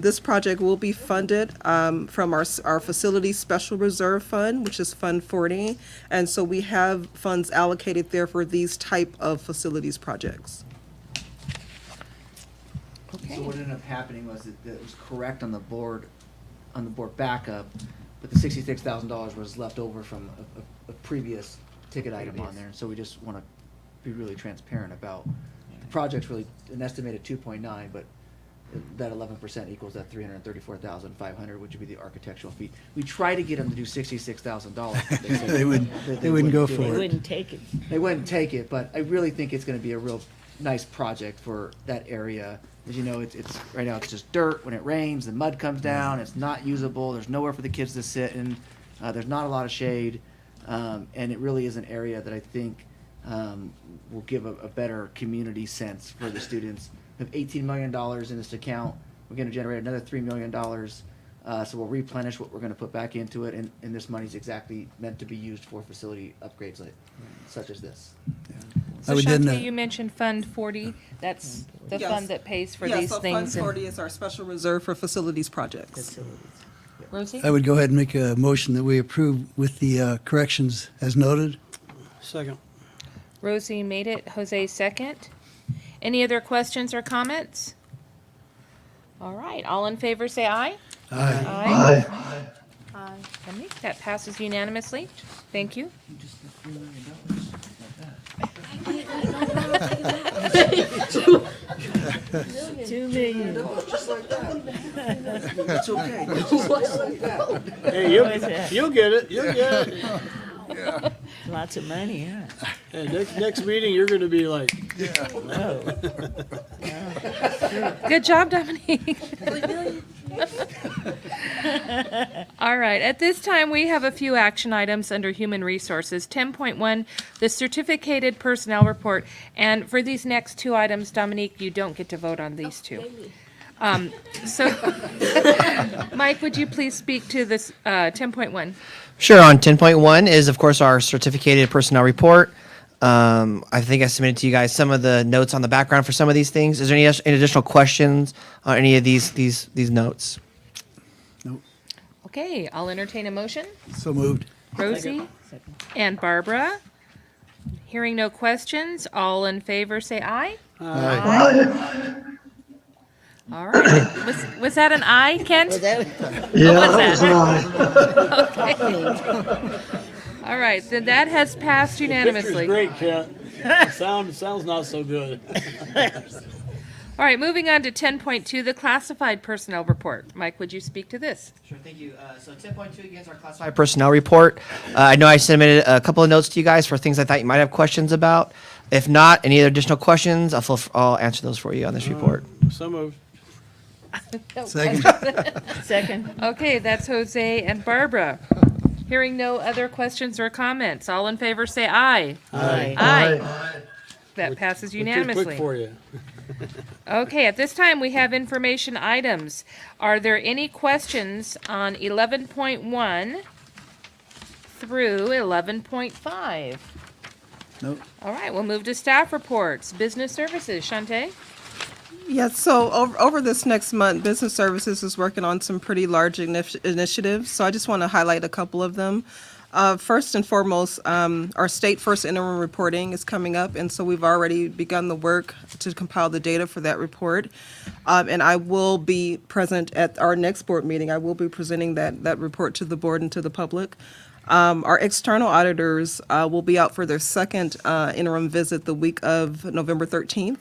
This project will be funded from our facility special reserve fund, which is Fund 40. And so we have funds allocated there for these type of facilities projects. So what ended up happening was that it was correct on the board backup, but the $66,000 was left over from a previous ticket item on there. So we just want to be really transparent about, the project's really an estimated 2.9, but that 11% equals that 334,500, which would be the architectural fee. We try to get them to do $66,000. They wouldn't go for They it. wouldn't take it. They wouldn't take it, but I really think it's going to be a real nice project for that area. As you know, it's right now it's just dirt. When it rains, the mud comes down. It's not usable. There's nowhere for the kids to sit, and there's not a lot of shade. And it really is an area that I think will give a better community sense for the students. We have $18 million in this account. We're going to generate another $3 million. So we'll replenish what we're going to put back into it, and this money's exactly meant to be used for facility upgrades such as this. So I would then, Shantae, you mentioned Fund 40. That's the Yes. fund that pays for Yeah, these so things. Fund and- 40 is our special reserve for facilities projects. Rosie? I would go ahead and make a motion that we approve with the corrections as noted. Second. Rosie made it. Jose second. Any other questions or comments? All right. All in favor, say aye. Aye. Aye. That passes unanimously. Thank you. $2 million. Just like that. It's okay. Just like that. Hey, you'll get it. You'll get it. Lots of money, huh? Hey, next meeting, you're going to be like, No. Good job, Dominique. All right. At this time, we have a few action items under Human Resources. 10.1, the certificated personnel report. And for these next two items, Dominique, you don't get to vote on these two. So, Mike, would you please speak to this 10.1? Sure. On 10.1 is, of course, our certificated personnel report. I think I submitted to you guys some of the notes on the background for some of these things. Is there any additional questions on any of these notes? Nope. Okay, I'll entertain a motion. So moved. Rosie and Barbara. Hearing no questions, all in favor say aye. Aye. All right. Was that an aye, Kent? Yeah, What was that was that? Okay. All right, then that has passed picture's unanimously. great, Kent. Sounds not so good. All right, moving on to 10.2, the classified personnel report. Mike, would you speak to this? Sure, thank you. So 10.2 again is our classified personnel report. I know I submitted a couple of notes to you guys for things I thought you might have questions about. If not, any other additional questions, I'll answer those for you on this report. So moved. Second. Second. Okay, that's Jose and Barbara. Hearing no other questions or comments, all in favor say aye. Aye. Aye. That passes Too unanimously. quick for you. Okay, at this time, we have information items. Are there any questions on 11.1 through 11.5? Nope. All right, we'll move to staff reports. Business services, Shantae? Yes, so over this next month, Business Services is working on some pretty large initiatives, so I just want to highlight a couple of them. First and foremost, our state first interim reporting is coming up, and so we've already begun the work to compile the data for that report. And I will be present at our next board meeting. I will be presenting that report to the board and to the public. Our external auditors will be out for their second interim visit the week of November 13th.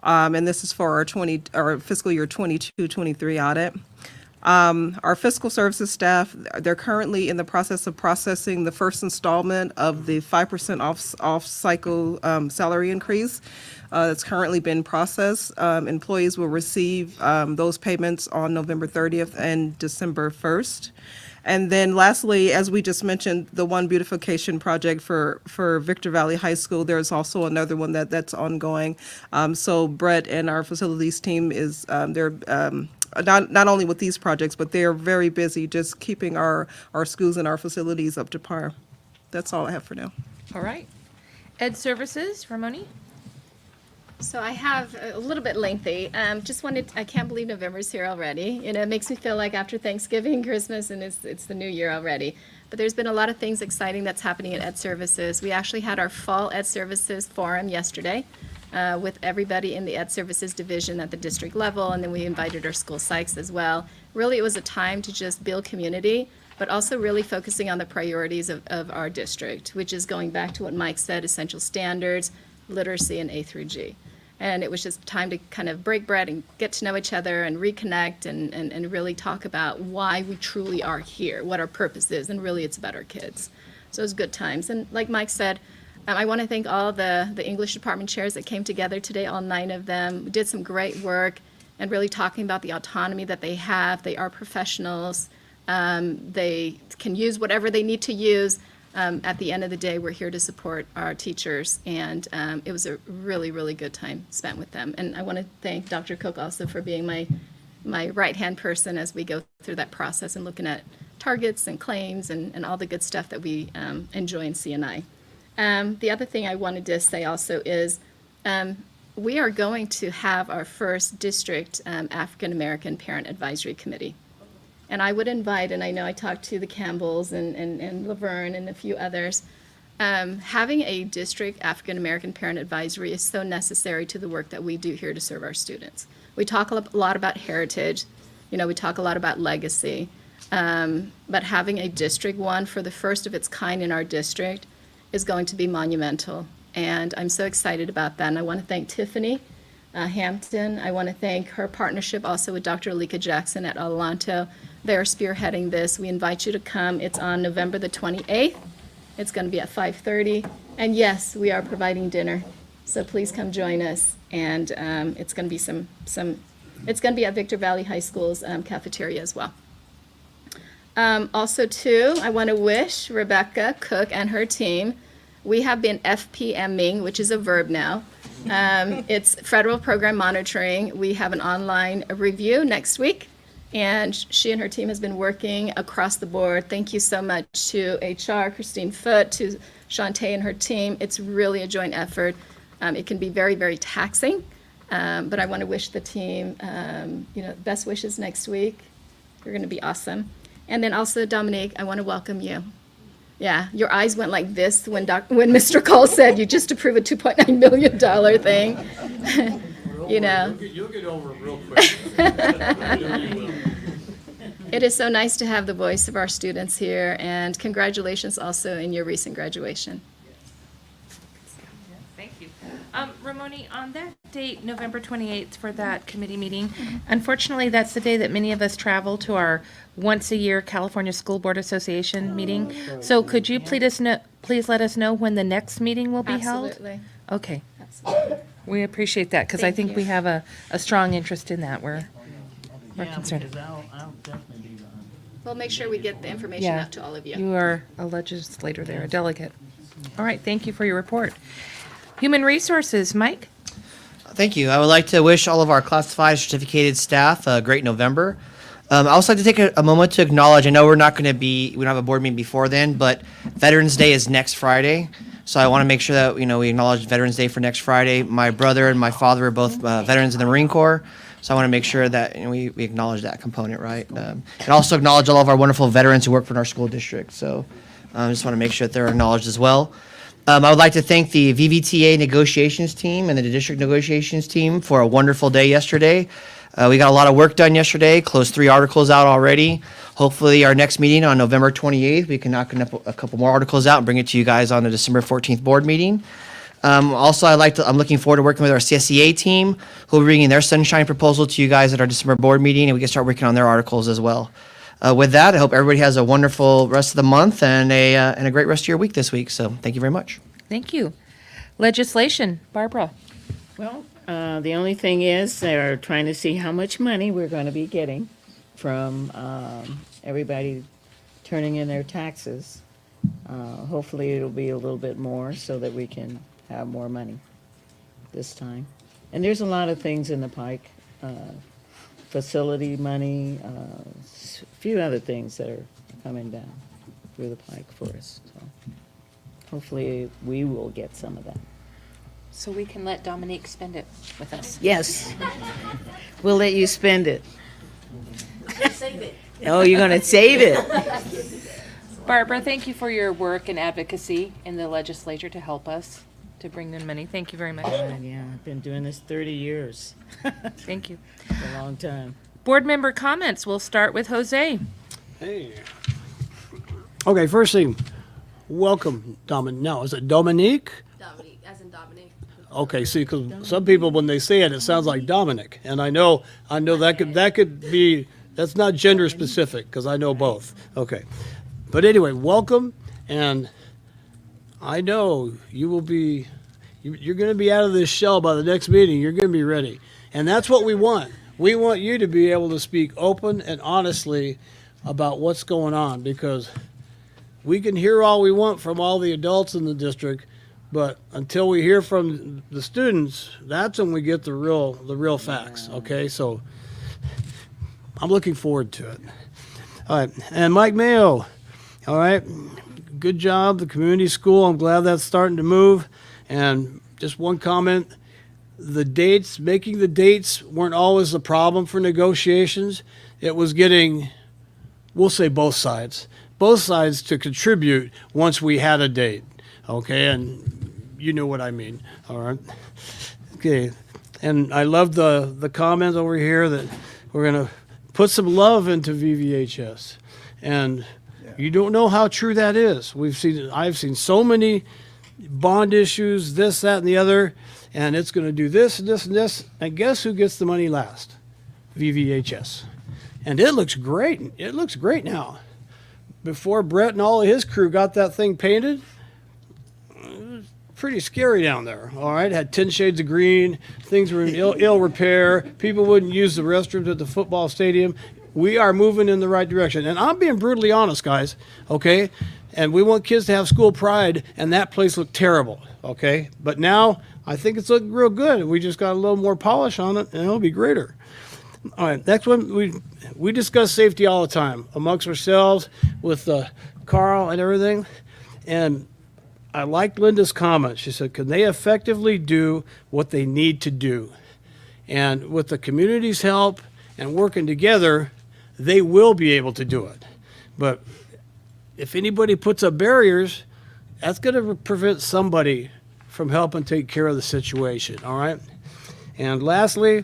And this is for our fiscal year 22-23 audit. Our fiscal services staff, they're currently in the process of processing the first installment of the 5% off-cycle salary increase that's currently been processed. Employees will receive those payments on November 30th and December 1st. And then lastly, as we just mentioned, the one beautification project for Victor Valley High School, there's also another one that's ongoing. So Brett and our facilities team is, they're not only with these projects, but they're very busy just keeping our schools and our facilities up to par. That's all I have for now. All right. Ed Services, Ramoni? So I have a little bit lengthy. Just wanted, I can't believe November's here already. You know, it makes me feel like after Thanksgiving, Christmas, and it's the new year already. But there's been a lot of things exciting that's happening at Ed Services. We actually had our fall Ed Services forum yesterday. with everybody in the Ed Services Division at the district level, and then we invited our school psychs as well. Really, it was a time to just build community, but also really focusing on the priorities of our district, which is going back to what Mike said, essential standards, literacy, and A through G. And it was just time to kind of break bread and get to know each other and reconnect and really talk about why we truly are here, what our purpose is, and really it's about our kids. So it was good times. And like Mike said, I want to thank all the English department chairs that came together today, all 9 of them. We did some great work and really talking about the autonomy that they have. They are professionals. They can use whatever they need to use. At the end of the day, we're here to support our teachers, and it was a really, really good time spent with them. And I want to thank Dr. Cook also for being my right-hand person as we go through that process and looking at targets and claims and all the good stuff that we enjoy in CNI. The other thing I wanted to say also is we are going to have our first district African American Parent Advisory Committee. And I would invite, and I know I talked to the Campbells and Laverne and a few others, having a district African American Parent Advisory is so necessary to the work that we do here to serve our students. We talk a lot about heritage, we talk a lot about legacy, but having a district one for the first of its kind in our district is going to be monumental. And I'm so excited about that. And I want to thank Tiffany Hampton. I want to thank her partnership also with Dr. Alika Jackson at Adelanto. They're spearheading this. We invite you to come. It's on November the 28th. It's going to be at 5:30. And yes, we are providing dinner. So please come join us. And it's going to be it's going to be at Victor Valley High School's cafeteria as well. Also, too, I want to wish Rebecca Cook and her team, we have been FPMing, which is a verb now. It's Federal Program Monitoring. We have an online review next week, and she and her team has been working across the board. Thank you so much to HR, Christine Foote, to Shantae and her team. It's really a joint effort. It can be very, very taxing, but I want to wish the team, best wishes next week. You're going to be awesome. And then also, Dominique, I want to welcome you. Yeah, your eyes went like this when Mr. Cole said you just approved a $2.9 million thing. You'll get over it real quick. It is so nice to have the voice of our students here, and congratulations also in your recent graduation. Thank you. Ramoni, on that date, November 28th, for that committee meeting, unfortunately, that's the day that many of us travel to our once-a-year California School Board Association meeting. So could you please let us know when the next meeting will be held? Absolutely. Okay. Absolutely. We appreciate that, because I Thank think you. we have a strong interest in that. We're concerned. Because I'll definitely be behind. We'll make sure we get the information Yeah, out to all of you. you are a legislator there, a delegate. All right, thank you for your report. Human Resources, Mike? Thank you. I would like to wish all of our classified certificated staff a great November. I also like to take a moment to acknowledge, I know we don't have a board meeting before then, but Veterans Day is next Friday. So I want to make sure that, we acknowledge Veterans Day for next Friday. My brother and my father are both veterans in the Marine Corps. So I want to make sure that we acknowledge that component, right? And also acknowledge all of our wonderful veterans who work for our school district. So I just want to make sure that they're acknowledged as well. I would like to thank the VVTA negotiations team and the district negotiations team for a wonderful day yesterday. We got a lot of work done yesterday, closed 3 articles out already. Hopefully our next meeting on November 28th, we can knock up a couple more articles out and bring it to you guys on the December 14th board meeting. Also, I'm looking forward to working with our CSEA team, who will be bringing their sunshine proposal to you guys at our December board meeting, and we can start working on their articles as well. With that, I hope everybody has a wonderful rest of the month and a great rest of your week this week. So thank you very much. Thank you. Legislation, Barbara? Well, the only thing is they're trying to see how much money we're going to be getting from everybody turning in their taxes. Hopefully it'll be a little bit more so that we can have more money this time. And there's a lot of things in the pike, facility money, a few other things that are coming down through the pike for us. So hopefully we will get some of that. So we can let Dominique spend it with us. Yes. We'll let you spend it. Save it. Oh, you're going to save it. Barbara, thank you for your work and advocacy in the legislature to help us to bring in money. Thank you very much. Yeah, I've been doing this 30 years. Thank you. It's a long time. Board member comments. We'll start with Jose. Hey. Okay, first thing, welcome, Dominic. No, is it Dominique? Dominique, as in Dominic. Okay, see, because some people, when they say it, it sounds like Dominic, and I know that could be, that's not gender specific, because I know both. Okay, but anyway, welcome, and I know you will be, you're going to be out of this shell by the next meeting. You're going to be ready, and that's what we want. We want you to be able to speak open and honestly about what's going on, because we can hear all we want from all the adults in the district, but until we hear from the students, that's when we get the real facts. Okay, so I'm looking forward to it. All right, and Mike Mayo, all right, good job, the community school. I'm glad that's starting to move. And just one comment, making the dates weren't always the problem for negotiations. It was getting, we'll say both sides to contribute once we had a date. Okay, and you know what I mean. All right. Okay, and I love the comment over here that we're gonna put some love into VVHS, and you don't know how true that is. I've seen so many bond issues, this, that, and the other, and it's gonna do this and this and this, and guess who gets the money last? VVHS, and it looks great. It looks great now. Before Brett and all of his crew got that thing painted, it was pretty scary down there. All right, it had 10 shades of green. Things were in ill repair. People wouldn't use the restrooms at the football stadium. We are moving in the right direction, and I'm being brutally honest, guys. Okay, and we want kids to have school pride, and that place looked terrible. Okay, but now I think it's looking real good. We just got a little more polish on it, and it'll be greater. All right, next one, we discuss safety all the time amongst ourselves with Carl and everything. And I liked Linda's comment. She said, can they effectively do what they need to do? And with the community's help and working together, they will be able to do it. But if anybody puts up barriers, that's going to prevent somebody from helping take care of the situation, all right? And lastly,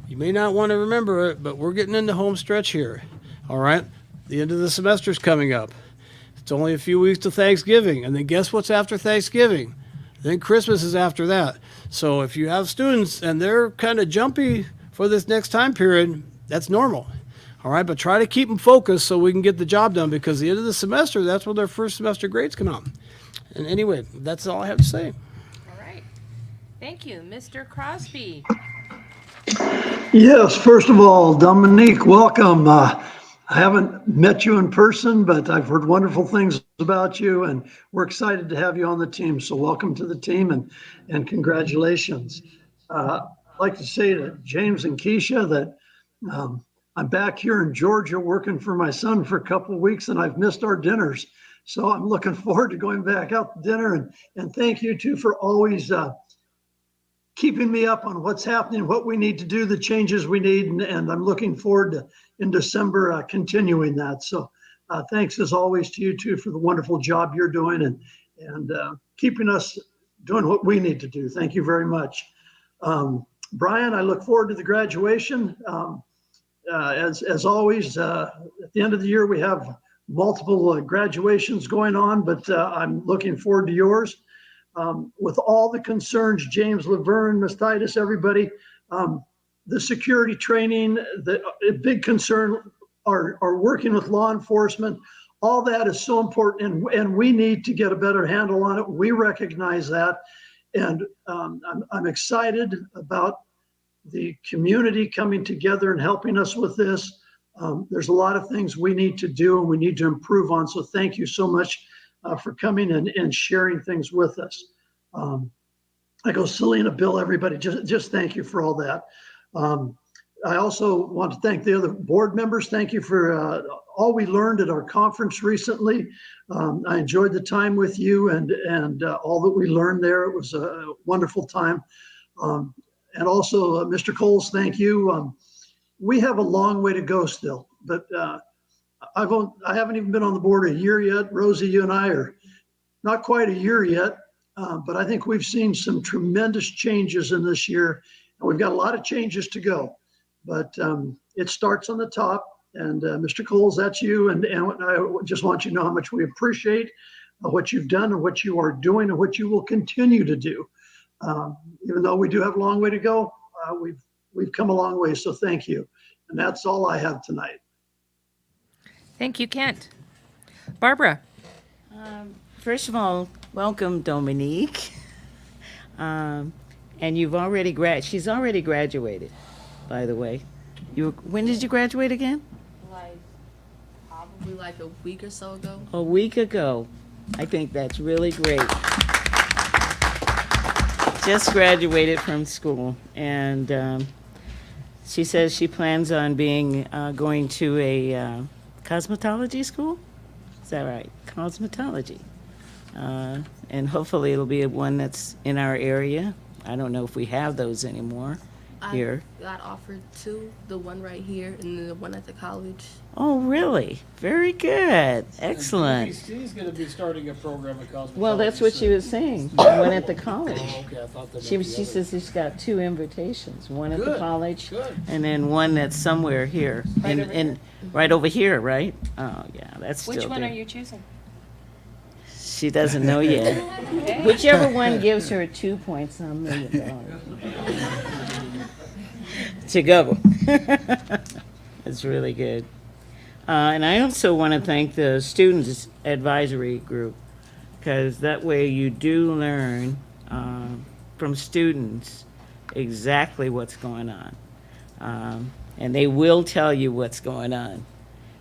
you may not want to remember it, but we're getting into home stretch here, all right? The end of the semester's coming up. It's only a few weeks to Thanksgiving, and then guess what's after Thanksgiving? Then Christmas is after that. So if you have students and they're kind of jumpy for this next time period, that's normal, all right? But try to keep them focused so we can get the job done, because the end of the semester, that's when their first semester grades come out. And anyway, that's all I have to say. All right. Thank you. Mr. Crosby. Yes, first of all, Dominique, welcome. I haven't met you in person, but I've heard wonderful things about you, and we're excited to have you on the team. So welcome to the team, and congratulations. I'd like to say to James and Keisha that I'm back here in Georgia working for my son for a couple of weeks, and I've missed our dinners. So I'm looking forward to going back out to dinner, and thank you too for always keeping me up on what's happening, what we need to do, the changes we need, and I'm looking forward to in December continuing that. So thanks as always to you too for the wonderful job you're doing and keeping us doing what we need to do. Thank you very much. Brian, I look forward to the graduation. As always, at the end of the year, we have multiple graduations going on, but I'm looking forward to yours. With all the concerns, James, Laverne, Ms. Titus, everybody, the security training, the big concern are working with law enforcement. All that is so important, and we need to get a better handle on it. We recognize that, and I'm excited about the community coming together and helping us with this. There's a lot of things we need to do and we need to improve on, so thank you so much for coming and sharing things with us. I go, Selena, Bill, everybody, just thank you for all that. I also want to thank the other board members. Thank you for all we learned at our conference recently. I enjoyed the time with you and all that we learned there. It was a wonderful time. And also, Mr. Coles, thank you. We have a long way to go still, but I haven't even been on the board a year yet. Rosie, you and I are not quite a year yet. But I think we've seen some tremendous changes in this year, and we've got a lot of changes to go. But it starts on the top. And Mr. Coles, that's you. And I just want you to know how much we appreciate what you've done and what you are doing and what you will continue to do. Even though we do have a long way to go, we've come a long way. So thank you. And that's all I have tonight. Thank you, Kent. Barbara? First of all, welcome, Dominique. And you've already she's already graduated, by the way. When did you graduate again? Probably like a week or so ago. A week ago. I think that's really great. Just graduated from school, and she says she plans on going to a cosmetology school. Is that right? Cosmetology. And hopefully it'll be one that's in our area. I don't know if we have those anymore here. I got offered two, the one right here and then the one at the college. Oh, really? Very good. Excellent. She's going to be starting a program at cosmetology. Well, that's what she was saying. One at the college. Oh, okay, I thought that She says she's got two invitations, one at the Good, college good. and then one that's somewhere here. Right over here. Right over here, right? Oh, yeah, that's still Which one there. are you choosing? She doesn't know yet. Whichever one gives her 2 points on $1 million to go. It's really good. And I also want to thank the Students Advisory Group, because that way you do learn from students exactly what's going on. And they will tell you what's going on.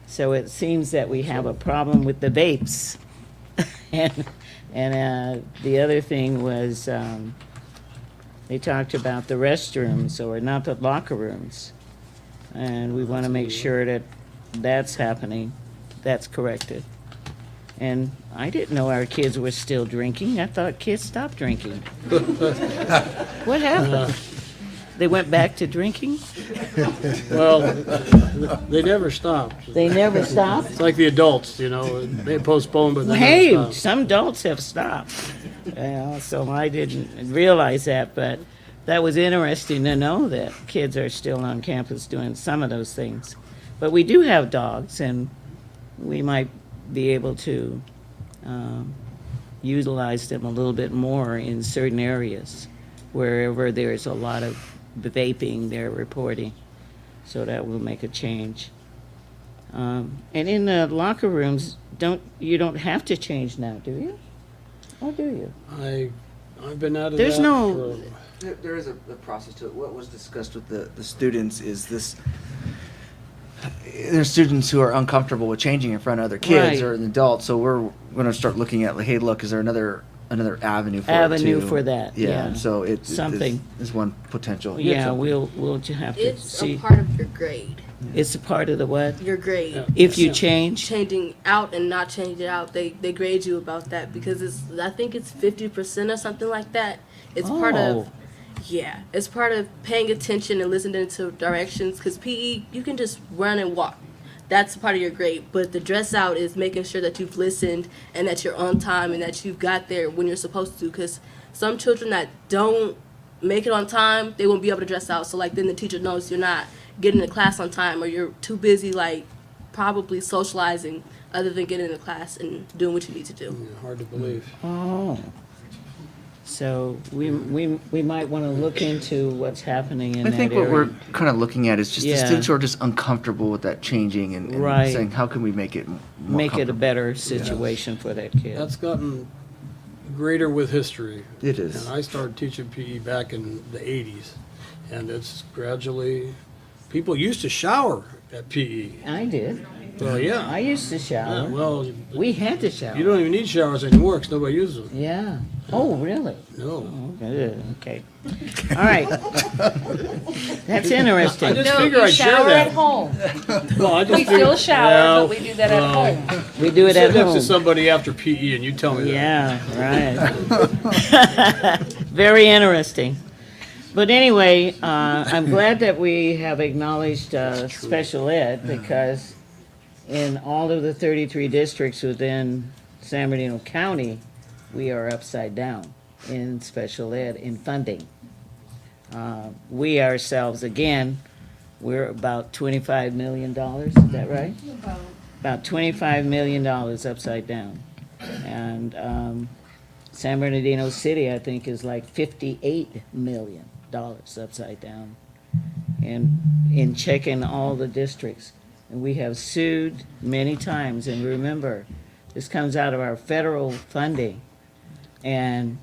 So it seems that we have a problem with the vapes. And the other thing was they talked about the restrooms, or not the locker rooms. And we want to make sure that that's happening, that's corrected. And I didn't know our kids were still drinking. I thought kids stopped drinking. What happened? They went back to drinking? Well, they never stopped. They never stopped? It's like the adults, they postpone, but they Hey, never stop. some adults have stopped. So I didn't realize that, but that was interesting to know that kids are still on campus doing some of those things. But we do have dogs, and we might be able to utilize them a little bit more in certain areas, wherever there's a lot of vaping they're reporting. So that will make a change. And in the locker rooms, you don't have to change now, do you? Or do you? I've been out of There's that no- for- There is a process to it. What was discussed with the students is this. There's students who are uncomfortable with changing in front of other kids Right. or an adult, so we're going to start looking at, like, hey, look, is there another avenue for it too? For that, yeah. So it Something. is one potential. Yeah, we'll have to It's see. a part of your grade. It's a part of the what? Your grade. If you change? Changing out and not changing out, they grade you about that because I think it's 50% or something like that. It's part Oh. of, it's part of paying attention and listening to directions, because PE, you can just run and walk. That's part of your grade. But the dress out is making sure that you've listened and that you're on time and that you've got there when you're supposed to, because some children that don't make it on time, they won't be able to dress out. So like then the teacher knows you're not getting to class on time, or you're too busy like probably socializing other than getting to class and doing what you need to do. Hard to believe. Oh. So we might want to look into what's happening in I that think area. what we're kind of looking at is just Yeah. the students who are just uncomfortable with that changing and Right. saying, how can we make it more Make it a comfortable? better situation for that kid. That's gotten greater with history. It is. And I started teaching PE back in the 80s, and it's gradually, people used to shower at PE. I did. Well, yeah. I used to shower. Yeah, well, we had to shower. You don't even need showers anymore because nobody uses them. Yeah. Oh, really? No. Oh, good. Okay. All right. That's interesting. I just figure I'd share shower that. at home. Well, I just We figure- still shower, Well, but we do that at home. We do it at Sit next home. to somebody after PE and you tell me that. Yeah, right. Very interesting. But anyway, I'm glad that we have acknowledged special ed, because in all of the 33 districts within San Bernardino County, we are upside down. in special ed in funding. We ourselves, again, we're about $25 million, is that right? About $25 million upside down. And San Bernardino City, I think, is like $58 million upside down. And in checking all the districts, and we have sued many times, and remember, this comes out of our federal funding. And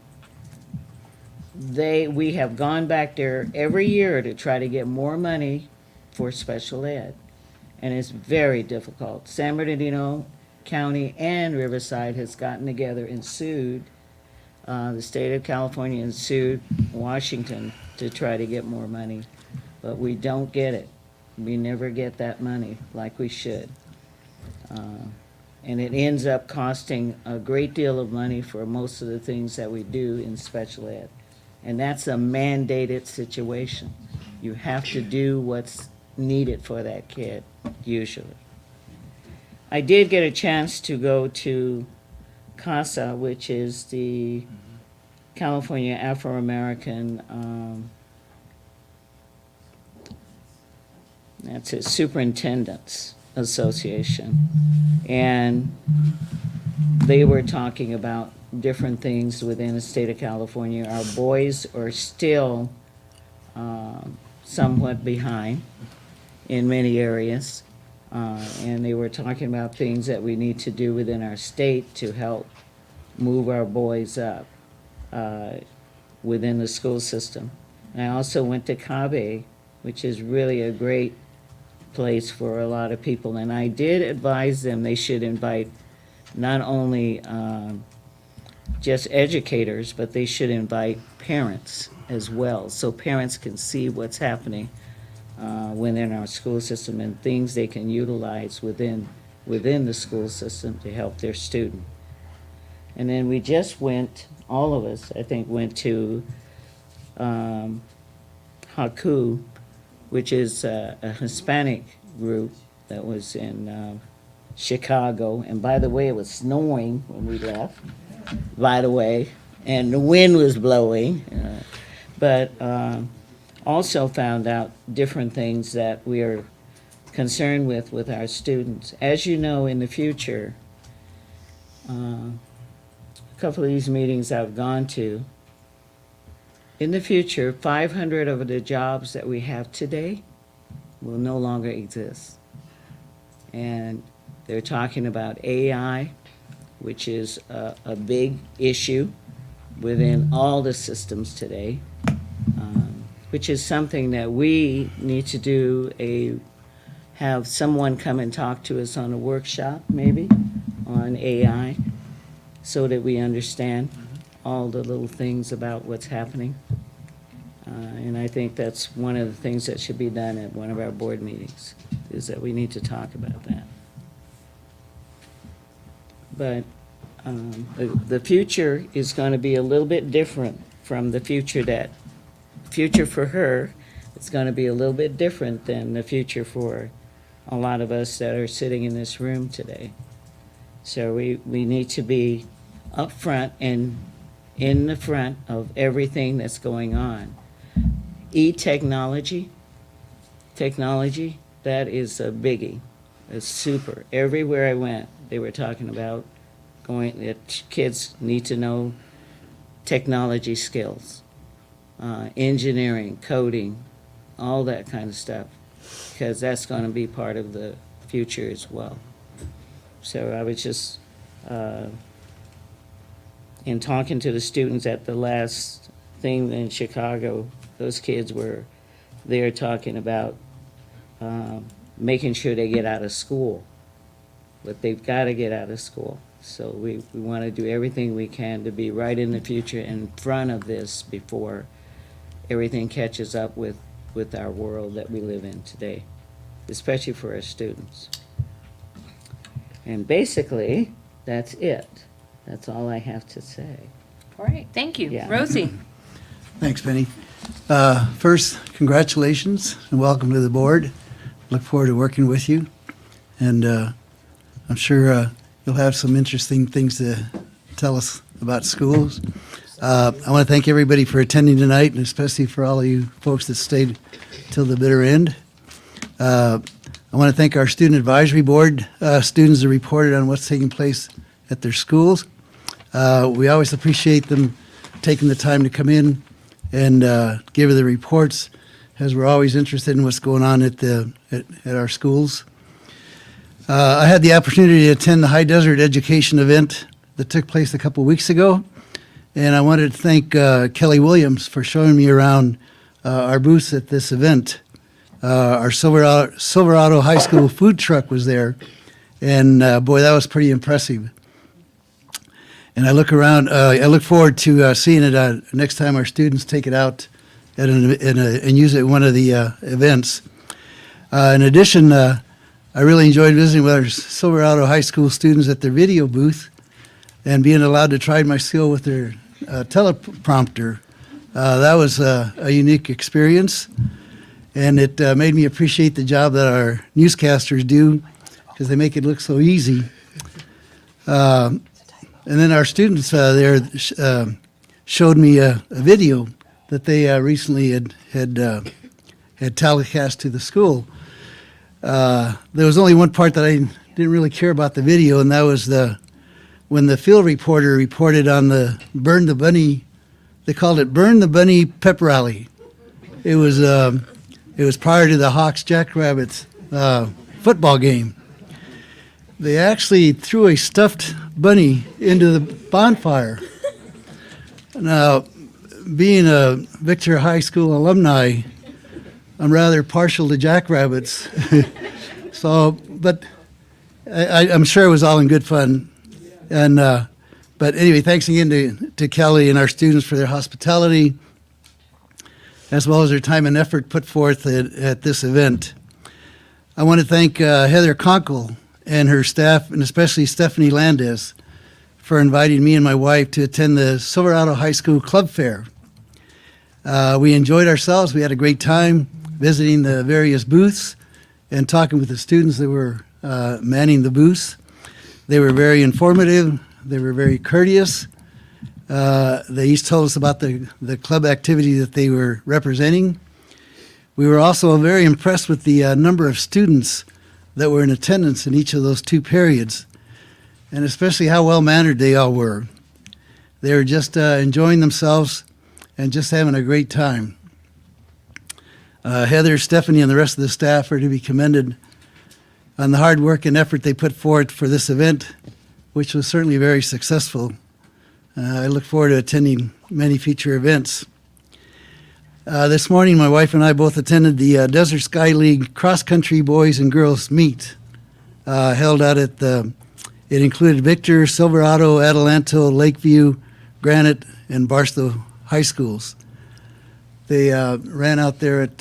we have gone back there every year to try to get more money for special ed. And it's very difficult. San Bernardino County and Riverside has gotten together and sued the state of California and sued Washington to try to get more money. But we don't get it. We never get that money like we should. And it ends up costing a great deal of money for most of the things that we do in special ed. And that's a mandated situation. You have to do what's needed for that kid, usually. I did get a chance to go to CASA, which is the California Afro-American, that's a Superintendents Association. And they were talking about different things within the state of California. Our boys are still somewhat behind in many areas. And they were talking about things that we need to do within our state to help move our boys up within the school system. And I also went to CABE, which is really a great place for a lot of people. And I did advise them they should invite not only just educators, but they should invite parents as well, so parents can see what's happening within our school system and things they can utilize within the school system to help their student. And then we just went, all of us, I think, went to Haku, which is a Hispanic group that was in Chicago. And by the way, it was snowing when we left, by the way, and the wind was blowing. But also found out different things that we are concerned with our students. As you know, in the future, a couple of these meetings I've gone to, in the future, 500 of the jobs that we have today will no longer exist. And they're talking about AI, which is a big issue within all the systems today, which is something that we need to do have someone come and talk to us on a workshop, maybe, on AI, so that we understand all the little things about what's happening. And I think that's one of the things that should be done at one of our board meetings, is that we need to talk about that. But the future is going to be a little bit different from the future for her. It's going to be a little bit different than the future for a lot of us that are sitting in this room today. So we need to be up front and in the front of everything that's going on. E-technology, that is a biggie. It's super. Everywhere I went, they were talking about that kids need to know technology skills, engineering, coding, all that kind of stuff, because that's going to be part of the future as well. So I was just, in talking to the students at the last thing in Chicago, those kids were there talking about making sure they get out of school, but they've got to get out of school. So we want to do everything we can to be right in the future in front of this before everything catches up with our world that we live in today, especially for our students. And basically, that's it. That's all I have to say. All right, thank you. Yeah. Rosie? Thanks, Penny. First, congratulations and welcome to the board. Look forward to working with you. And I'm sure you'll have some interesting things to tell us about schools. I want to thank everybody for attending tonight, and especially for all of you folks that stayed till the bitter end. I want to thank our Student Advisory Board students that reported on what's taking place at their schools. We always appreciate them taking the time to come in and give the reports, as we're always interested in what's going on at our schools. I had the opportunity to attend the High Desert Education event that took place a couple weeks ago, and I wanted to thank Kelly Williams for showing me around our booths at this event. Our Silverado High School food truck was there, and boy, that was pretty impressive. And I look forward to seeing it next time our students take it out and use it at one of the events. In addition, I really enjoyed visiting with our Silverado High School students at their video booth and being allowed to try my skill with their teleprompter. That was a unique experience, and it made me appreciate the job that our newscasters do, because they make it look so easy. And then our students there showed me a video that they recently had telecast to the school. There was only one part that I didn't really care about the video, and that was when the field reporter reported on the Burn the Bunny. They called it Burn the Bunny Pep Rally. It was prior to the Hawks Jackrabbits football game. They actually threw a stuffed bunny into the bonfire. Now, being a Victor High School alumni, I'm rather partial to jackrabbits. But I'm sure it was all in good fun. But anyway, thanks again to Kelly and our students for their hospitality, as well as their time and effort put forth at this event. I want to thank Heather Conkle and her staff, and especially Stephanie Landis, for inviting me and my wife to attend the Silverado High School Club Fair. We enjoyed ourselves. We had a great time visiting the various booths and talking with the students that were manning the booths. They were very informative. They were very courteous. They each told us about the club activity that they were representing. We were also very impressed with the number of students that were in attendance in each of those two periods, and especially how well-mannered they all were. They were just enjoying themselves and just having a great time. Heather, Stephanie, and the rest of the staff are to be commended on the hard work and effort they put forth for this event, which was certainly very successful. I look forward to attending many future events. This morning, my wife and I both attended the Desert Sky League cross-country boys and girls meet held out at it included Victor, Silverado, Adelanto, Lakeview, Granite, and Barstow High Schools. They ran out there at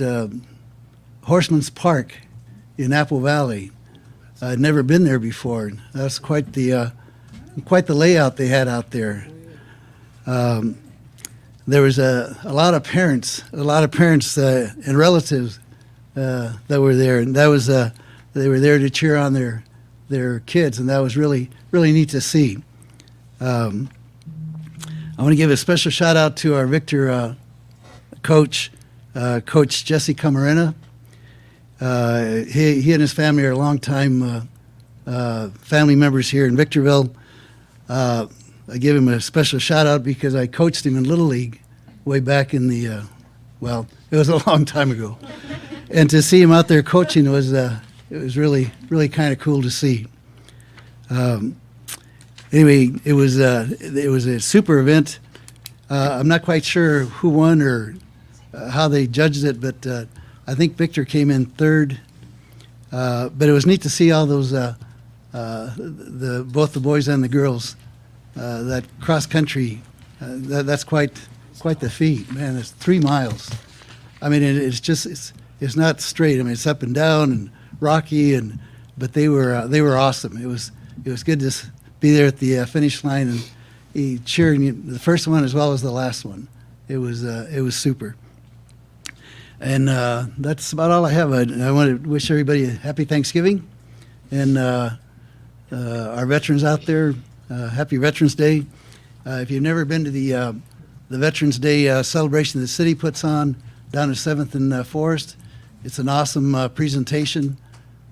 Horseman's Park in Apple Valley. I'd never been there before. That's quite the layout they had out there. There was a lot of parents and relatives that were there, and that was they were there to cheer on their kids, and that was really neat to see. I want to give a special shout out to our Victor coach, Coach Jesse Camarena. He and his family are longtime family members here in Victorville. I give him a special shout out because I coached him in Little League way back in the, it was a long time ago. And to see him out there coaching was really kind of cool to see. Anyway, it was a super event. I'm not quite sure who won or how they judged it, but I think Victor came in third. But it was neat to see all those, both the boys and the girls. That cross country, that's quite the feat, man. It's 3 miles. I mean, it's not straight. I mean, it's up and down and rocky, but they were awesome. It was good to be there at the finish line and cheering the first one as well as the last one. It was super. And that's about all I have. I want to wish everybody a happy Thanksgiving, and our veterans out there. Happy Veterans Day. If you've never been to the the Veterans Day celebration the city puts on down at 7th and Forest. It's an awesome presentation.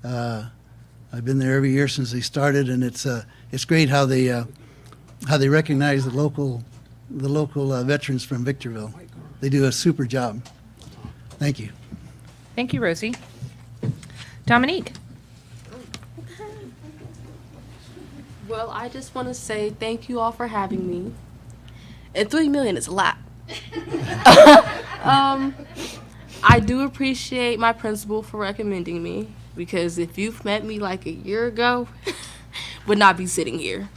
I've been there every year since they started, and it's great how they recognize the local veterans from Victorville. They do a super job. Thank you. Thank you, Rosie. Dominique? Well, I just want to say thank you all for having me. And $3 million is a lot. I do appreciate my principal for recommending me, because if you've met me like a year ago, would not be sitting here.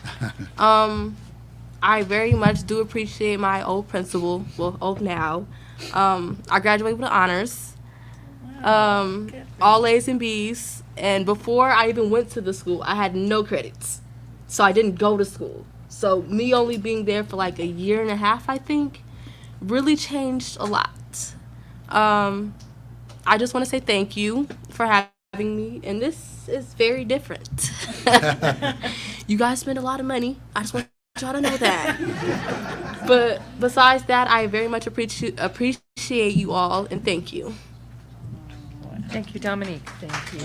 I very much do appreciate my old principal, well, old now. I graduated with honors, all A's and B's, and before I even went to the school, I had no credits, so I didn't go to school. So me only being there for like a year and a half, I think, really changed a lot. I just want to say thank you for having me, and this is very different. You guys spend a lot of money. I just want y'all to know that. But besides that, I very much appreciate you all, and thank you. Thank you, Dominique. Thank you.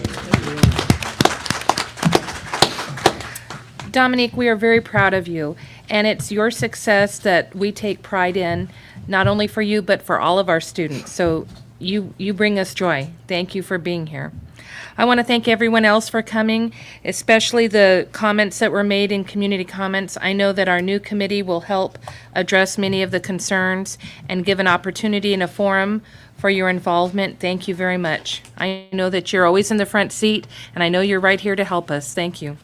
Dominique, we are very proud of you, and it's your success that we take pride in, not only for you, but for all of our students. So you bring us joy. Thank you for being here. I want to thank everyone else for coming, especially the comments that were made in community comments. I know that our new committee will help address many of the concerns and give an opportunity and a forum for your involvement. Thank you very much. I know that you're always in the front seat, and I know you're right here to help us. Thank you.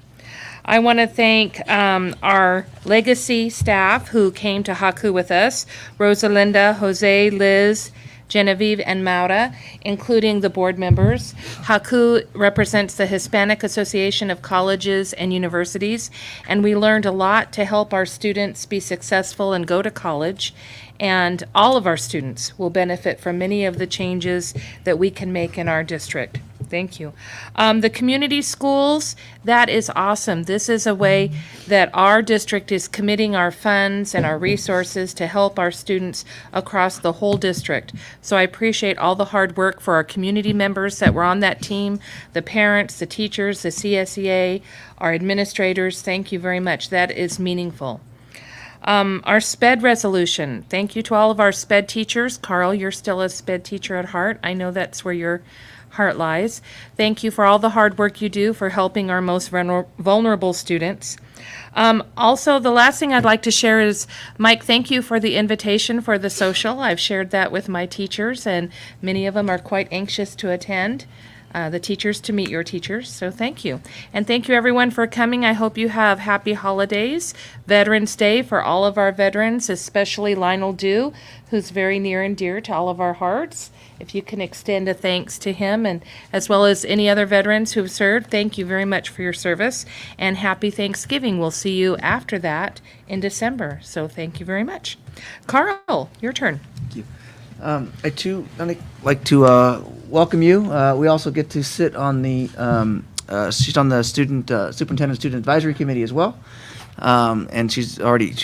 I want to thank our legacy staff who came to Haku with us, Rosalinda, Jose, Liz, Genevieve, and Maura, including the board members. Haku represents the Hispanic Association of Colleges and Universities, and we learned a lot to help our students be successful and go to college. And all of our students will benefit from many of the changes that we can make in our district. Thank you. The community schools, that is awesome. This is a way that our district is committing our funds and our resources to help our students across the whole district. So I appreciate all the hard work for our community members that were on that team, the parents, the teachers, the CSEA, our administrators. Thank you very much. That is meaningful. Our SPED resolution. Thank you to all of our SPED teachers. Carl, you're still a SPED teacher at heart. I know that's where your heart lies. Thank you for all the hard work you do for helping our most vulnerable students. Also, the last thing I'd like to share is, Mike, thank you for the invitation for the social. I've shared that with my teachers, and many of them are quite anxious to attend. The teachers to meet your teachers, so thank you. And thank you everyone for coming. I hope you have happy holidays. Veterans Day for all of our veterans, especially Lionel Dew, who's very near and dear to all of our hearts. If you can extend a thanks to him, and as well as any other veterans who've served, thank you very much for your service, and happy Thanksgiving. We'll see you after that in December, so thank you very much. Carl, your turn. Thank you. I too like to welcome you. We also get to sit on the she's on the superintendent student advisory committee as well, and she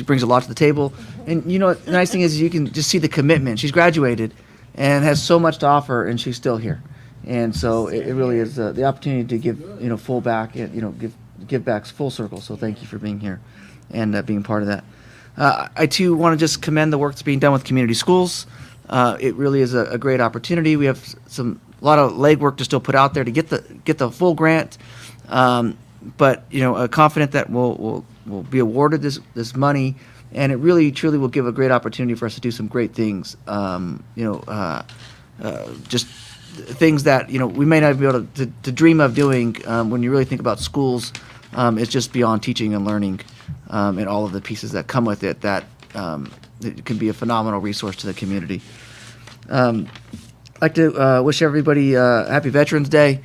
brings a lot to the table. And you know, the nice thing is you can just see the commitment. She's graduated and has so much to offer, and she's still here. And so it really is the opportunity to give full back and give back full circle. So thank you for being here and being part of that. I too want to just commend the work that's being done with community schools. It really is a great opportunity. We have a lot of legwork to still put out there to get the full grant, but confident that we'll be awarded this money, and it really truly will give a great opportunity for us to do some great things. Just things that we may not be able to dream of doing when you really think about schools. It's just beyond teaching and learning, and all of the pieces that come with it. That it can be a phenomenal resource to the community. I'd like to wish everybody happy Veterans Day.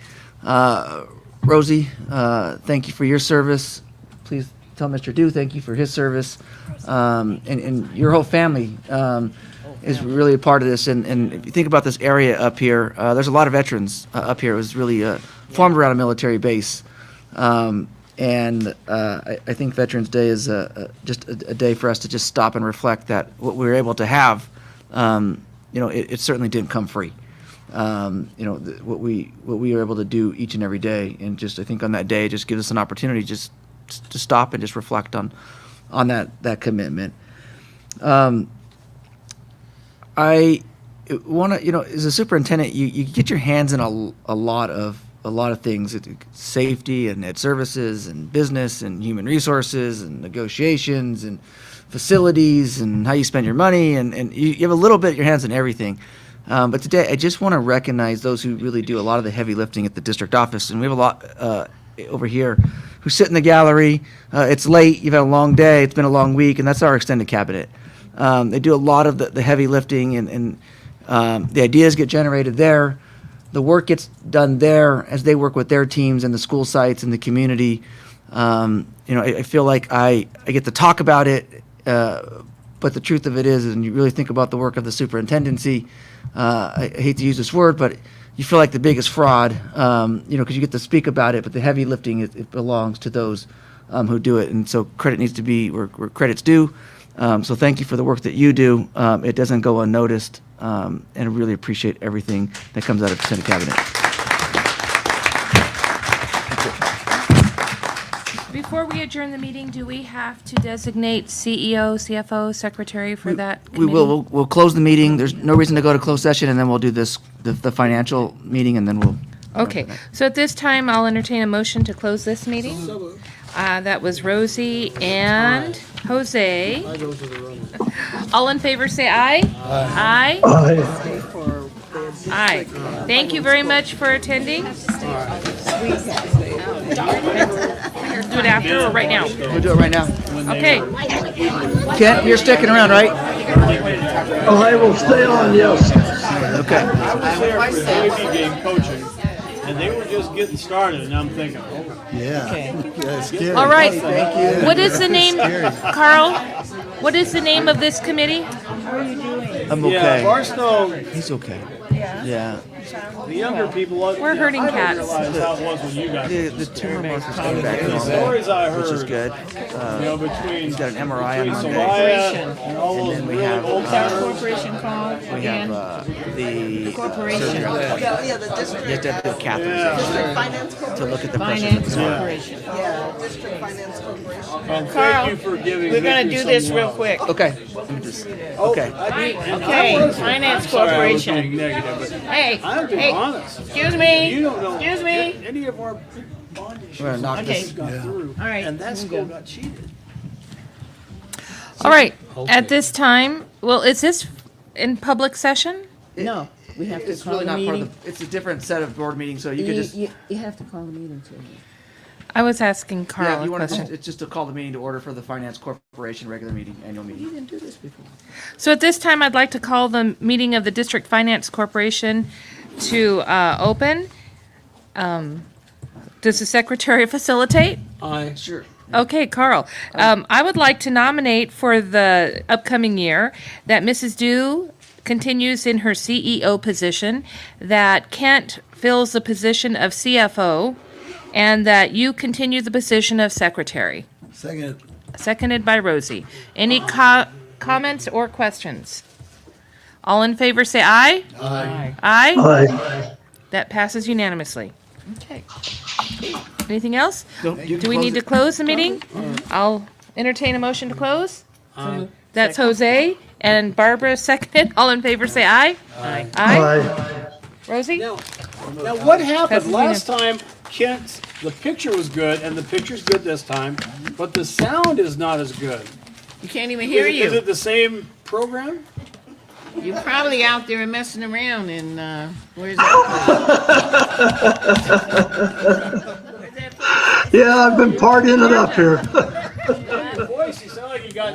Rosie, thank you for your service. Please tell Mr. Dew thank you for his service. And your whole family is really a part of this. And if you think about this area up here, there's a lot of veterans up here. It was really formed around a military base. And I think Veterans Day is just a day for us to just stop and reflect that what we were able to have, it certainly didn't come free. What we were able to do each and every day, and just I think on that day, it just gives us an opportunity just to stop and just reflect on that commitment. I want to, as a superintendent, you get your hands in a lot of things, safety and ed services and business and human resources and negotiations and facilities and how you spend your money, and you have a little bit your hands in everything. But today, I just want to recognize those who really do a lot of the heavy lifting at the district office, and we have a lot over here who sit in the gallery. It's late, you've had a long day, it's been a long week, and that's our extended cabinet. They do a lot of the heavy lifting, and the ideas get generated there. The work gets done there as they work with their teams and the school sites and the community. I feel like I get to talk about it, but the truth of it is, and you really think about the work of the superintendency, I hate to use this word, but you feel like the biggest fraud, because you get to speak about it, but the heavy lifting, it belongs to those who do it. And so credit needs to be where credit's due. So thank you for the work that you do. It doesn't go unnoticed, and I really appreciate everything that comes out of Senate Cabinet. Before we adjourn the meeting, do we have to designate CEO, CFO, secretary for that committee? We will. We'll close the meeting. There's no reason to go to closed session, and then we'll do the financial meeting, and then we'll. Okay, so at this time, I'll entertain a motion to close this meeting. That was Rosie and Jose. All in favor, say aye. Aye. Aye. Thank you very much for attending. Do it after or right now? We'll do it right now. Okay. Kent, you're sticking around, right? I will stay on, yes. Okay. I was there for the Navy game coaching, and they were just getting started, and I'm thinking, Yeah. All right. Thank you. What is the name, Carl? What is the name of this committee? I'm okay. Yeah, Barstow, He's okay. Yeah. the younger people, We're herding I cats. didn't realize how it was when you guys. The tumor markers came back The stories I normal, which is heard, good. between He's got an MRI on between Monday. Soraya and all And those then we really have, old Corporation called We have the Corporation. surgery on the 20th. Yeah, the district. You have to have the Yeah. District catheterization Finance to Corporation. look at the pressure. Finance Corporation. Yeah, District Finance Corporation. Thank Carl, you for giving we're gonna Nikki do some this real love. quick. Okay. Let me just, okay. Okay, Finance Sorry, I was Corporation. being negative, but Hey, I'm being hey, honest. excuse me, You don't know excuse me. any of our big bond issues. We're gonna knock Okay. this. got through, All right, and that here we school go. got cheated. All right. Okay. At this time, well, is this in public session? No, we have to It's call really the not part meeting. of the, it's a different set of board meetings, so you could just. You have to call the meeting too. I was asking Yeah, Carl if a you want to, question. it's just to call the meeting to order for the Finance Corporation regular meeting, annual meeting. You didn't do this before. So at this time, I'd like to call the meeting of the District Finance Corporation to open. Does the secretary facilitate? Aye. Sure. Okay, Carl. I would like to nominate for the upcoming year that Mrs. Dew continues in her CEO position, that Kent fills the position of CFO, and that you continue the position of secretary. Second. Seconded by Rosie. Any comments or questions? All in favor say aye. Aye. Aye? Aye. That passes unanimously. Okay. Anything else? You can Do we close need to it. close the meeting? I'll entertain a motion to close. Aye. That's Jose and Barbara seconded. All in favor say aye. Aye. Aye? Aye. Rosie? Now, what happened Passes last time? Kent, the picture was good, and the picture's good this time, but the sound is not as good. You can't even hear Is you. it the same program? You're probably out there messing around in, where's that? Yeah, I've been partying it up here. Your voice, you sound like you got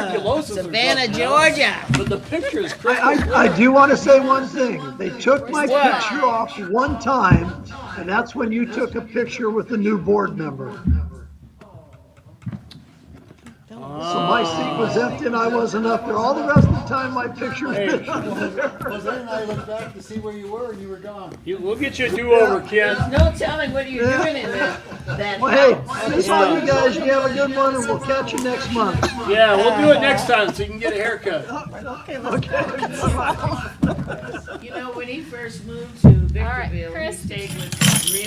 tuberculosis or Savannah, something. Georgia. But the picture is crystal clear. I do want to say one thing. They took my picture off one time, and that's when you took a picture with the new board member. So my seat was empty and I wasn't up there. All the rest of the time, my picture's been up there. Jose and I looked back to see where you were and you were gone. We'll get you a do-over, Ken. There's no telling what you're doing in that Well, house. hey, just love you guys. You have a good one and we'll catch you next month. Yeah, we'll do it next time so you can get a haircut. You know, when he first moved to Victorville, he Chris. stayed with real